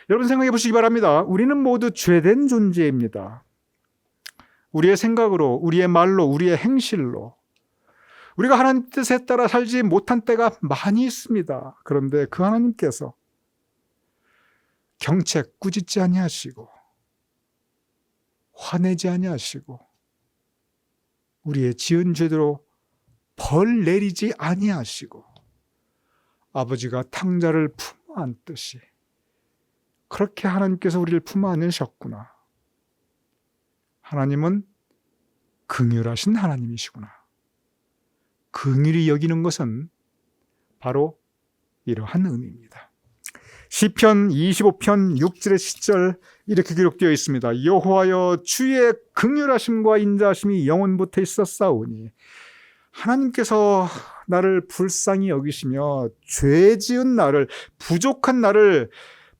Speaker 1: 여러분 생각해 보시기 바랍니다. 우리는 모두 죄된 존재입니다. 우리의 생각으로, 우리의 말로, 우리의 행실로 우리가 하나님 뜻에 따라 살지 못한 때가 많이 있습니다. 그런데 그 하나님께서 경책 꾸짖지 아니하시고 화내지 아니하시고 우리의 지은 죄대로 벌 내리지 아니하시고 아버지가 탕자를 품어 안듯이 그렇게 하나님께서 우리를 품어 안으셨구나. 하나님은 긍휼하신 하나님이시구나. 긍휼히 여기는 것은 바로 이러한 의미입니다. 시편 25편 6절의 10절 이렇게 기록되어 있습니다. 여호와여 주의 긍휼하심과 인자하심이 영원부터 있었사오니, 하나님께서 나를 불쌍히 여기시며 죄 지은 나를, 부족한 나를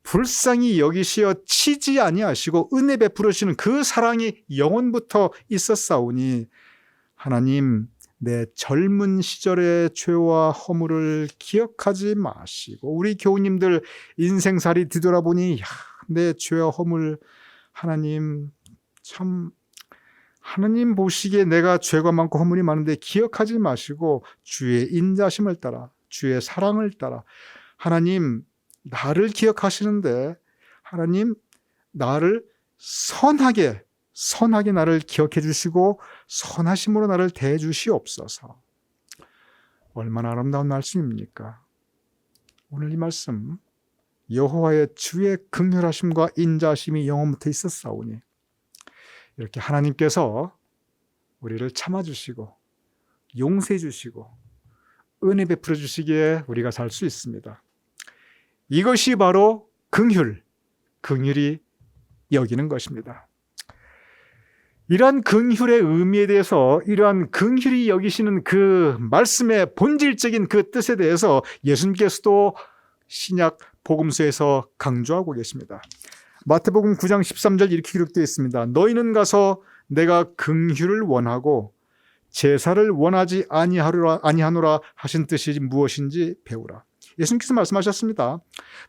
Speaker 1: 불쌍히 여기시어 치지 아니하시고 은혜 베풀으시는 그 사랑이 영원부터 있었사오니, 하나님 내 젊은 시절의 죄와 허물을 기억하지 마시고, 우리 교우님들 인생살이 뒤돌아보니 내 죄와 허물, 하나님 참 하나님 보시기에 내가 죄가 많고 허물이 많은데 기억하지 마시고 주의 인자심을 따라, 주의 사랑을 따라 하나님 나를 기억하시는데, 하나님 나를 선하게 나를 기억해 주시고 선하심으로 나를 대해 주시옵소서. 얼마나 아름다운 말씀입니까? 오늘 이 말씀, 여호와의 주의 긍휼하심과 인자하심이 영원부터 있었사오니, 이렇게 하나님께서 우리를 참아주시고 용서해 주시고 은혜 베풀어 주시기에 우리가 살 수 있습니다. 이것이 바로 긍휼, 긍휼히 여기는 것입니다. 이러한 긍휼의 의미에 대해서, 이러한 긍휼히 여기시는 그 말씀의 본질적인 그 뜻에 대해서 예수님께서도 신약 복음서에서 강조하고 계십니다. 마태복음 9장 13절 이렇게 기록되어 있습니다. 너희는 가서 내가 긍휼을 원하고 제사를 원하지 아니하노라 하신 뜻이 무엇인지 배우라. 예수님께서 말씀하셨습니다.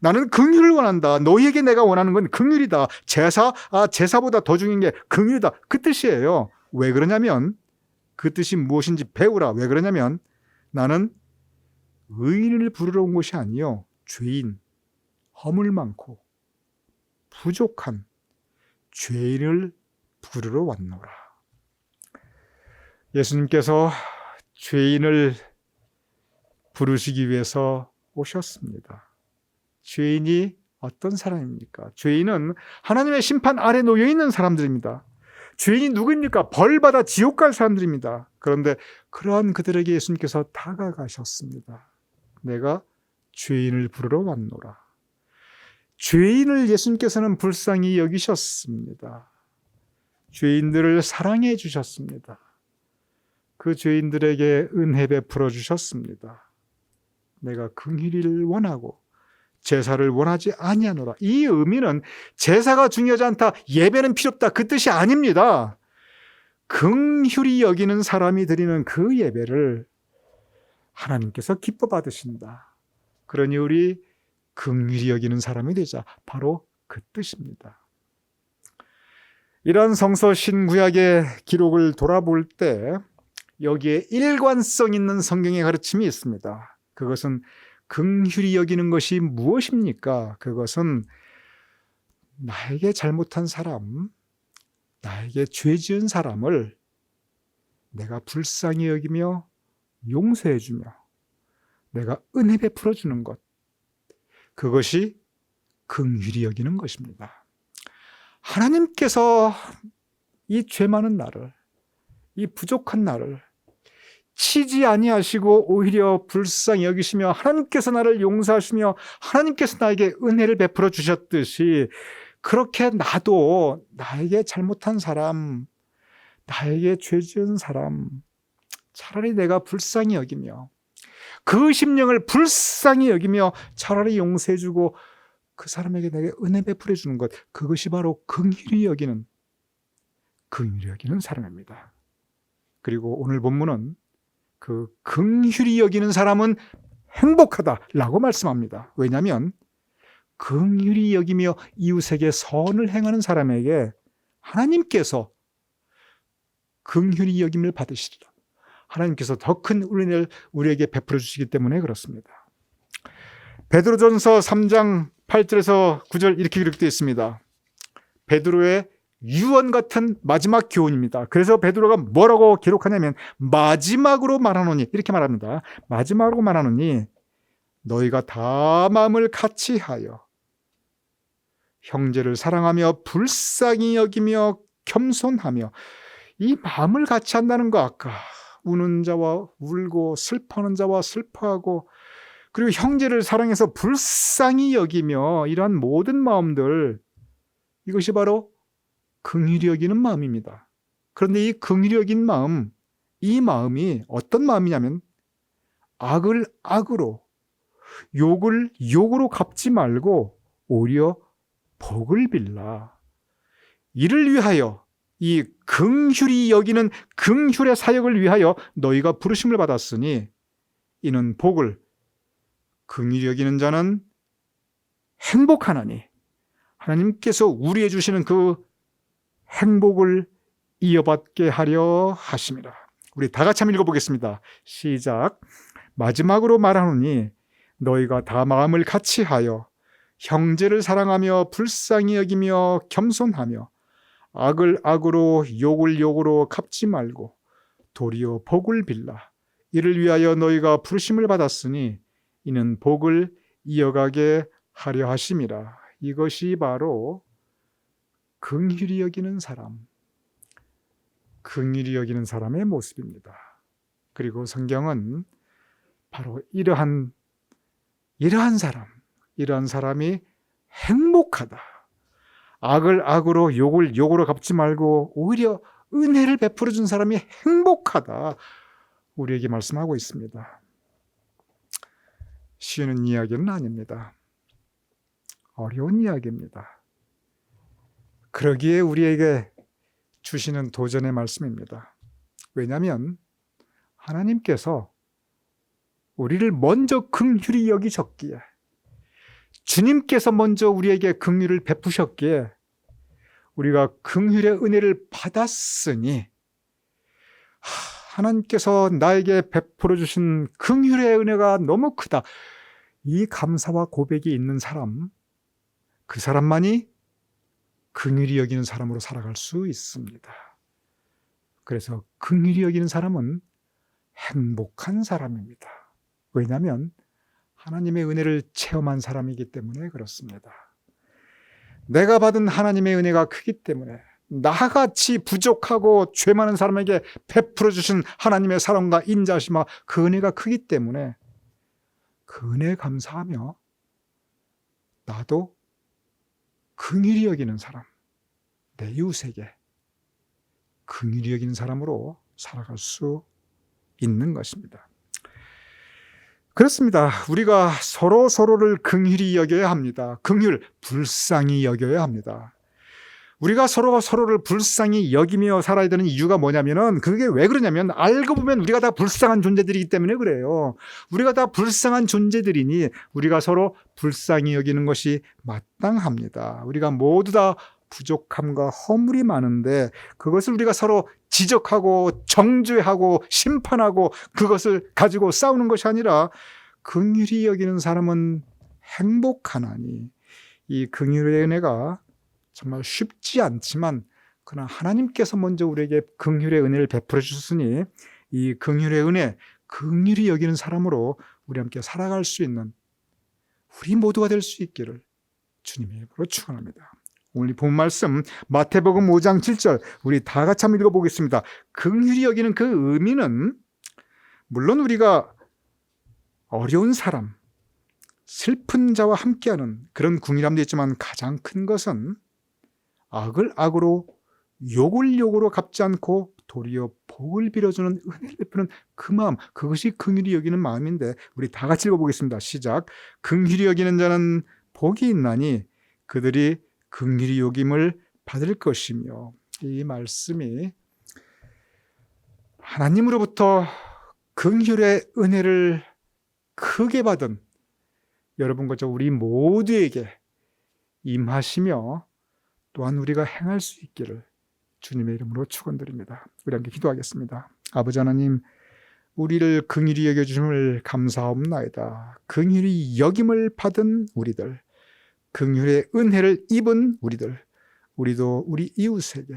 Speaker 1: 나는 긍휼을 원한다. 너희에게 내가 원하는 건 긍휼이다. 제사보다 더 중요한 게 긍휼이다. 그 뜻이에요. 왜 그러냐면 그 뜻이 무엇인지 배우라. 왜 그러냐면 나는 의인을 부르러 온 것이 아니요 죄인, 허물 많고 부족한 죄인을 부르러 왔노라. 예수님께서 죄인을 부르시기 위해서 오셨습니다. 죄인이 어떤 사람입니까? 죄인은 하나님의 심판 아래 놓여 있는 사람들입니다. 죄인이 누구입니까? 벌받아 지옥 갈 사람들입니다. 그런데 그러한 그들에게 예수님께서 다가가셨습니다. 내가 죄인을 부르러 왔노라. 죄인을 예수님께서는 불쌍히 여기셨습니다. 죄인들을 사랑해 주셨습니다. 그 죄인들에게 은혜 베풀어 주셨습니다. 내가 긍휼을 원하고 제사를 원하지 아니하노라. 이 의미는 제사가 중요하지 않다, 예배는 필요 없다, 그 뜻이 아닙니다. 긍휼히 여기는 사람이 드리는 그 예배를 하나님께서 기뻐 받으신다. 그러니 우리 긍휼히 여기는 사람이 되자. 바로 그 뜻입니다. 이러한 성서 신구약의 기록을 돌아볼 때 여기에 일관성 있는 성경의 가르침이 있습니다. 그것은 긍휼히 여기는 것이 무엇입니까? 그것은 나에게 잘못한 사람, 나에게 죄 지은 사람을 내가 불쌍히 여기며 용서해 주며 내가 은혜 베풀어 주는 것, 그것이 긍휼히 여기는 것입니다. 하나님께서 이 죄 많은 나를, 이 부족한 나를 치지 아니하시고 오히려 불쌍히 여기시며 하나님께서 나를 용서하시며 하나님께서 나에게 은혜를 베풀어 주셨듯이, 그렇게 나도 나에게 잘못한 사람, 나에게 죄 지은 사람 차라리 내가 불쌍히 여기며 그 심령을 불쌍히 여기며 차라리 용서해 주고 그 사람에게 내게 은혜 베풀어 주는 것, 그것이 바로 긍휼히 여기는 사람입니다. 그리고 오늘 본문은 그 긍휼히 여기는 사람은 행복하다라고 말씀합니다. 왜냐하면 긍휼히 여기며 이웃에게 선을 행하는 사람에게 하나님께서 긍휼히 여김을 받으시리라. 하나님께서 더 큰 은혜를 우리에게 베풀어 주시기 때문에 그렇습니다. 베드로전서 3장 8절에서 9절 이렇게 기록되어 있습니다. 베드로의 유언 같은 마지막 교훈입니다. 그래서 베드로가 뭐라고 기록하냐면 마지막으로 말하노니, 이렇게 말합니다. 마지막으로 말하노니 너희가 다 마음을 같이 하여 형제를 사랑하며 불쌍히 여기며 겸손하며, 이 마음을 같이 한다는 거, 아까 우는 자와 울고 슬퍼하는 자와 슬퍼하고, 그리고 형제를 사랑해서 불쌍히 여기며, 이러한 모든 마음들, 이것이 바로 긍휼히 여기는 마음입니다. 그런데 이 긍휼히 여긴 마음, 이 마음이 어떤 마음이냐면 악을 악으로, 욕을 욕으로 갚지 말고 오히려 복을 빌라. 이를 위하여, 이 긍휼히 여기는 긍휼의 사역을 위하여 너희가 부르심을 받았으니 이는 복을, 긍휼히 여기는 자는 행복하나니 하나님께서 우리에 주시는 그 행복을 이어받게 하려 하심이라. 우리 다 같이 한번 읽어보겠습니다. 시작. 마지막으로 말하노니 너희가 다 마음을 같이 하여 형제를 사랑하며 불쌍히 여기며 겸손하며 악을 악으로 욕을 욕으로 갚지 말고 도리어 복을 빌라. 이를 위하여 너희가 부르심을 받았으니 이는 복을 이어가게 하려 하심이라. 이것이 바로 긍휼히 여기는 사람, 긍휼히 여기는 사람의 모습입니다. 그리고 성경은 바로 이러한 사람이 행복하다, 악을 악으로 욕을 욕으로 갚지 말고 오히려 은혜를 베풀어 준 사람이 행복하다. 우리에게 말씀하고 있습니다. 쉬운 이야기는 아닙니다. 어려운 이야기입니다. 그러기에 우리에게 주시는 도전의 말씀입니다. 왜냐하면 하나님께서 우리를 먼저 긍휼히 여기셨기에, 주님께서 먼저 우리에게 긍휼을 베푸셨기에 우리가 긍휼의 은혜를 받았으니, 하나님께서 나에게 베풀어 주신 긍휼의 은혜가 너무 크다. 이 감사와 고백이 있는 사람, 그 사람만이 긍휼히 여기는 사람으로 살아갈 수 있습니다. 그래서 긍휼히 여기는 사람은 행복한 사람입니다. 왜냐하면 하나님의 은혜를 체험한 사람이기 때문에 그렇습니다. 내가 받은 하나님의 은혜가 크기 때문에, 나같이 부족하고 죄 많은 사람에게 베풀어 주신 하나님의 사랑과 인자심과 그 은혜가 크기 때문에 그 은혜에 감사하며 나도 긍휼히 여기는 사람, 내 이웃에게 긍휼히 여기는 사람으로 살아갈 수 있는 것입니다. 그렇습니다. 우리가 서로를 긍휼히 여겨야 합니다. 긍휼, 불쌍히 여겨야 합니다. 우리가 서로를 불쌍히 여기며 살아야 되는 이유가 뭐냐면은, 그게 왜 그러냐면, 알고 보면 우리가 다 불쌍한 존재들이기 때문에 그래요. 우리가 다 불쌍한 존재들이니 우리가 서로 불쌍히 여기는 것이 마땅합니다. 우리가 모두 다 부족함과 허물이 많은데 그것을 우리가 서로 지적하고 정죄하고 심판하고 그것을 가지고 싸우는 것이 아니라, 긍휼히 여기는 사람은 행복하나니, 이 긍휼의 은혜가 정말 쉽지 않지만 그러나 하나님께서 먼저 우리에게 긍휼의 은혜를 베풀어 주셨으니, 이 긍휼의 은혜, 긍휼히 여기는 사람으로 우리 함께 살아갈 수 있는 우리 모두가 될 수 있기를 주님의 이름으로 축원합니다. 오늘 본 말씀 마태복음 5장 7절 우리 다 같이 한번 읽어보겠습니다. 긍휼히 여기는 그 의미는, 물론 우리가 어려운 사람, 슬픈 자와 함께하는 그런 긍휼함도 있지만, 가장 큰 것은 악을 악으로 욕을 욕으로 갚지 않고 도리어 복을 빌어주는 은혜를 베푸는 그 마음, 그것이 긍휼히 여기는 마음인데, 우리 다 같이 읽어보겠습니다. 시작. 긍휼히 여기는 자는 복이 있나니 그들이 긍휼히 여김을 받을 것이며. 이 말씀이 하나님으로부터 긍휼의 은혜를 크게 받은 여러분과 저 우리 모두에게 임하시며 또한 우리가 행할 수 있기를 주님의 이름으로 축원드립니다. 우리 함께 기도하겠습니다. 아버지 하나님, 우리를 긍휼히 여겨주심을 감사옵나이다. 긍휼히 여김을 받은 우리들, 긍휼의 은혜를 입은 우리들, 우리도 우리 이웃에게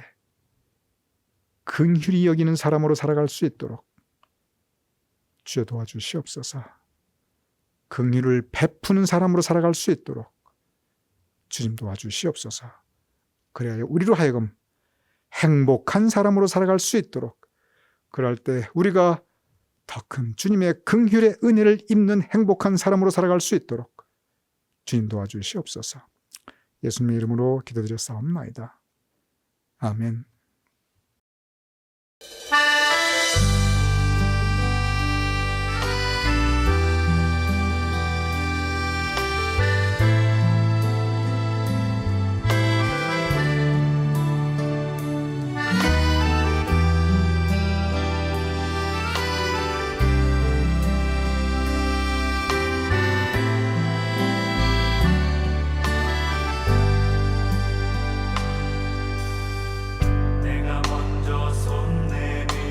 Speaker 1: 긍휼히 여기는 사람으로 살아갈 수 있도록 주여 도와주시옵소서. 긍휼을 베푸는 사람으로 살아갈 수 있도록 주님 도와주시옵소서. 그래야 우리로 하여금 행복한 사람으로 살아갈 수 있도록, 그럴 때 우리가 더 큰 주님의 긍휼의 은혜를 입는 행복한 사람으로 살아갈 수 있도록 주님 도와주시옵소서. 예수님의 이름으로 기도드렸사옵나이다. 아멘.
Speaker 4: 내가 먼저 손 내밀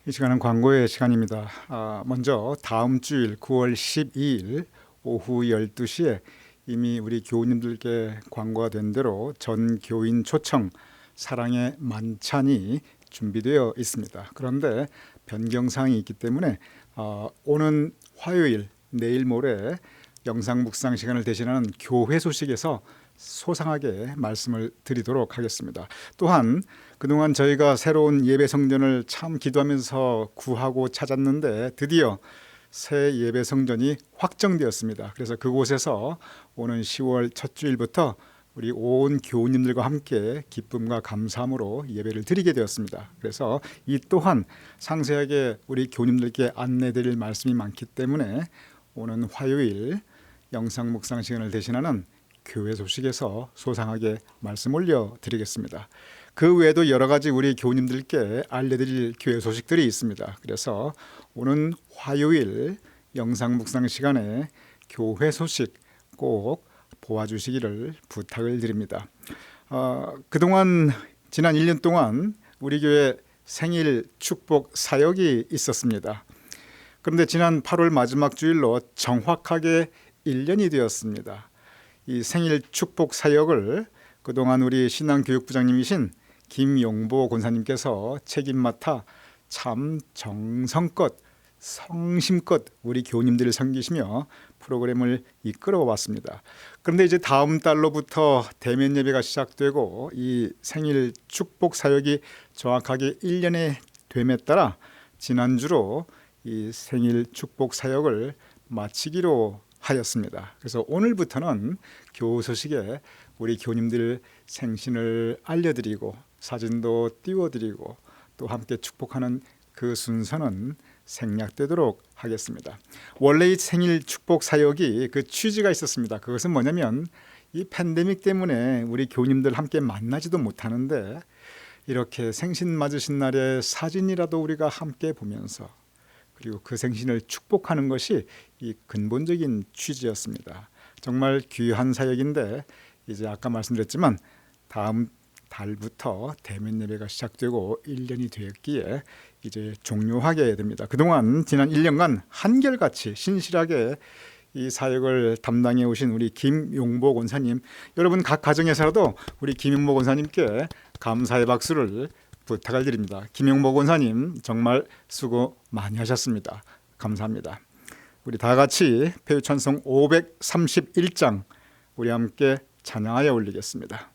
Speaker 1: 이 시간은 광고의 시간입니다. 먼저 다음 주일 9월 12일 오후 12시에 이미 우리 교우님들께 광고가 된 대로 전 교인 초청 사랑의 만찬이 준비되어 있습니다. 그런데 변경사항이 있기 때문에 오는 화요일 내일 모레 영상 묵상 시간을 대신하는 교회 소식에서 소상하게 말씀을 드리도록 하겠습니다. 또한 그동안 저희가 새로운 예배 성전을 참 기도하면서 구하고 찾았는데 드디어 새 예배 성전이 확정되었습니다. 그래서 그곳에서 오는 10월 첫 주일부터 우리 온 교우님들과 함께 기쁨과 감사함으로 예배를 드리게 되었습니다. 그래서 이 또한 상세하게 우리 교우님들께 안내드릴 말씀이 많기 때문에 오는 화요일 영상 묵상 시간을 대신하는 교회 소식에서 소상하게 말씀 올려드리겠습니다. 그 외에도 여러 가지 우리 교우님들께 알려드릴 교회 소식들이 있습니다. 그래서 오는 화요일 영상 묵상 시간에 교회 소식 꼭 보아주시기를 부탁을 드립니다. 그동안 지난 1년 동안 우리 교회 생일 축복 사역이 있었습니다. 그런데 지난 8월 마지막 주일로 정확하게 1년이 되었습니다. 이 생일 축복 사역을 그동안 우리 신앙교육부장님이신 김용보 권사님께서 책임 맡아 참 정성껏 성심껏 우리 교우님들을 섬기시며 프로그램을 이끌어 왔습니다. 그런데 이제 다음 달로부터 대면 예배가 시작되고 이 생일 축복 사역이 정확하게 1년이 됨에 따라 지난주로 이 생일 축복 사역을 마치기로 하였습니다. 그래서 오늘부터는 교우 소식에 우리 교우님들 생신을 알려드리고 사진도 띄워드리고 또 함께 축복하는 그 순서는 생략되도록 하겠습니다. 원래 이 생일 축복 사역이 그 취지가 있었습니다. 그것은 뭐냐면 이 팬데믹 때문에 우리 교우님들 함께 만나지도 못하는데 이렇게 생신 맞으신 날에 사진이라도 우리가 함께 보면서 그리고 그 생신을 축복하는 것이 이 근본적인 취지였습니다. 정말 귀한 사역인데 이제 아까 말씀드렸지만 다음 달부터 대면 예배가 시작되고 1년이 되었기에 이제 종료하게 됩니다. 그동안 지난 1년간 한결같이 신실하게 이 사역을 담당해 오신 우리 김용보 권사님, 여러분 각 가정에서라도 우리 김용보 권사님께 감사의 박수를 부탁을 드립니다. 김용보 권사님 정말 수고 많이 하셨습니다. 감사합니다. 우리 다 같이 배유찬송 531장 우리 함께 찬양하여 올리겠습니다.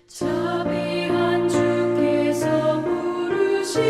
Speaker 4: 자비한 주께서 부르시네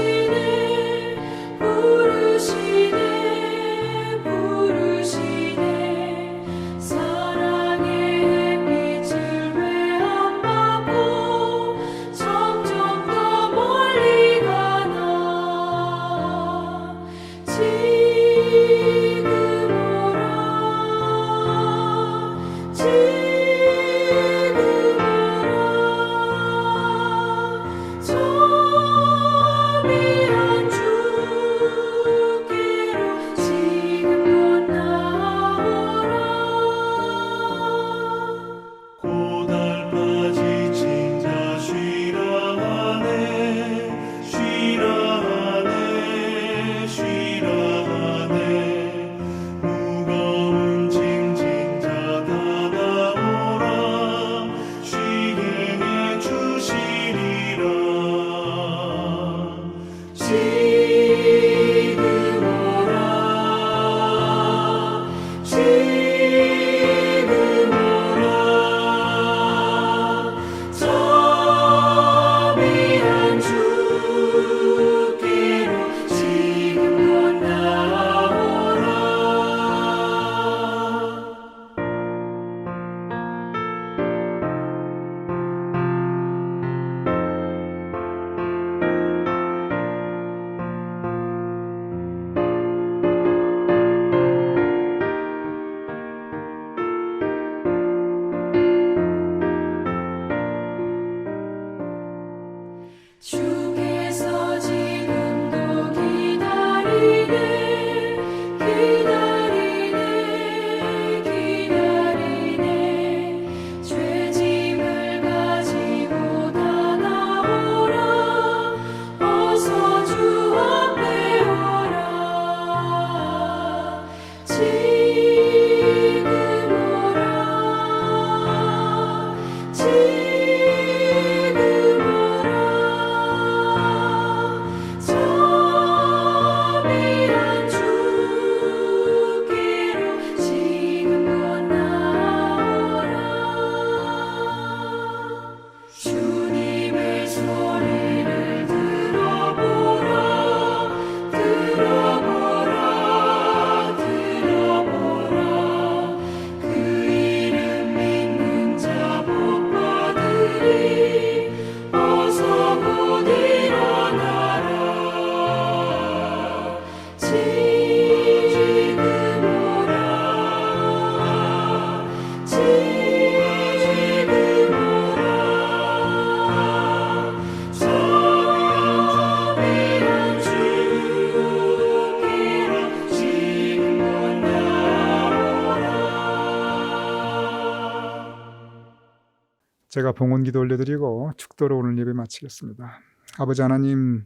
Speaker 1: 제가 봉헌기도 올려드리고 축도로 오늘 예배 마치겠습니다. 아버지 하나님,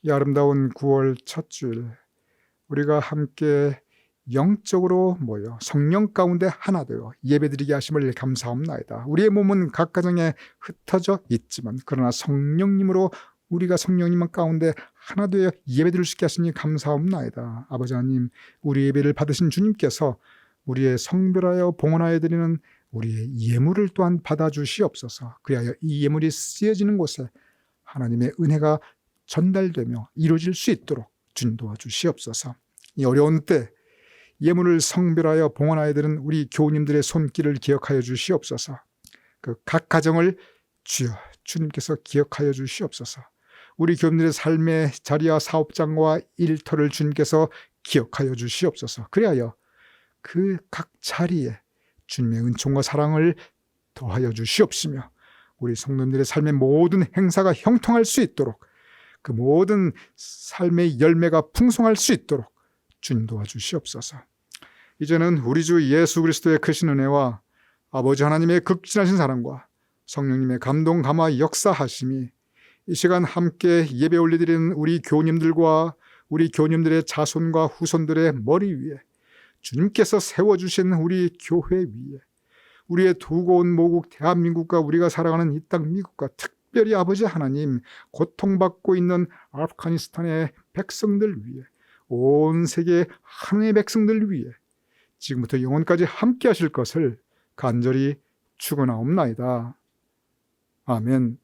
Speaker 1: 이 아름다운 9월 첫 주일 우리가 함께 영적으로 모여 성령 가운데 하나 되어 예배드리게 하심을 감사합나이다. 우리의 몸은 각 가정에 흩어져 있지만 그러나 성령님으로 우리가 성령님 가운데 하나 되어 예배드릴 수 있게 하시니 감사합나이다. 아버지 하나님, 우리 예배를 받으신 주님께서 우리의 성별하여 봉헌하여 드리는 우리의 예물을 또한 받아주시옵소서. 그리하여 이 예물이 쓰여지는 곳에 하나님의 은혜가 전달되며 이루어질 수 있도록 주님 도와주시옵소서. 이 어려운 때 예물을 성별하여 봉헌하여 드리는 우리 교우님들의 손길을 기억하여 주시옵소서. 그 각 가정을 주님께서 기억하여 주시옵소서. 우리 교우님들의 삶의 자리와 사업장과 일터를 주님께서 기억하여 주시옵소서. 그리하여 그 각 자리에 주님의 은총과 사랑을 더하여 주시옵시며 우리 성도님들의 삶의 모든 행사가 형통할 수 있도록 그 모든 삶의 열매가 풍성할 수 있도록 주님 도와주시옵소서. 이제는 우리 주 예수 그리스도의 크신 은혜와 아버지 하나님의 극진하신 사랑과 성령님의 감동 감화 역사하심이 이 시간 함께 예배 올려드리는 우리 교우님들과 우리 교우님들의 자손과 후손들의 머리 위에 주님께서 세워주신 우리 교회 위에 우리의 두고 온 모국 대한민국과 우리가 살아가는 이 땅 미국과 특별히 아버지 하나님 고통받고 있는 아프가니스탄의 백성들 위에 온 세계 하나님의 백성들 위에 지금부터 영원까지 함께 하실 것을 간절히 축원하옵나이다. 아멘.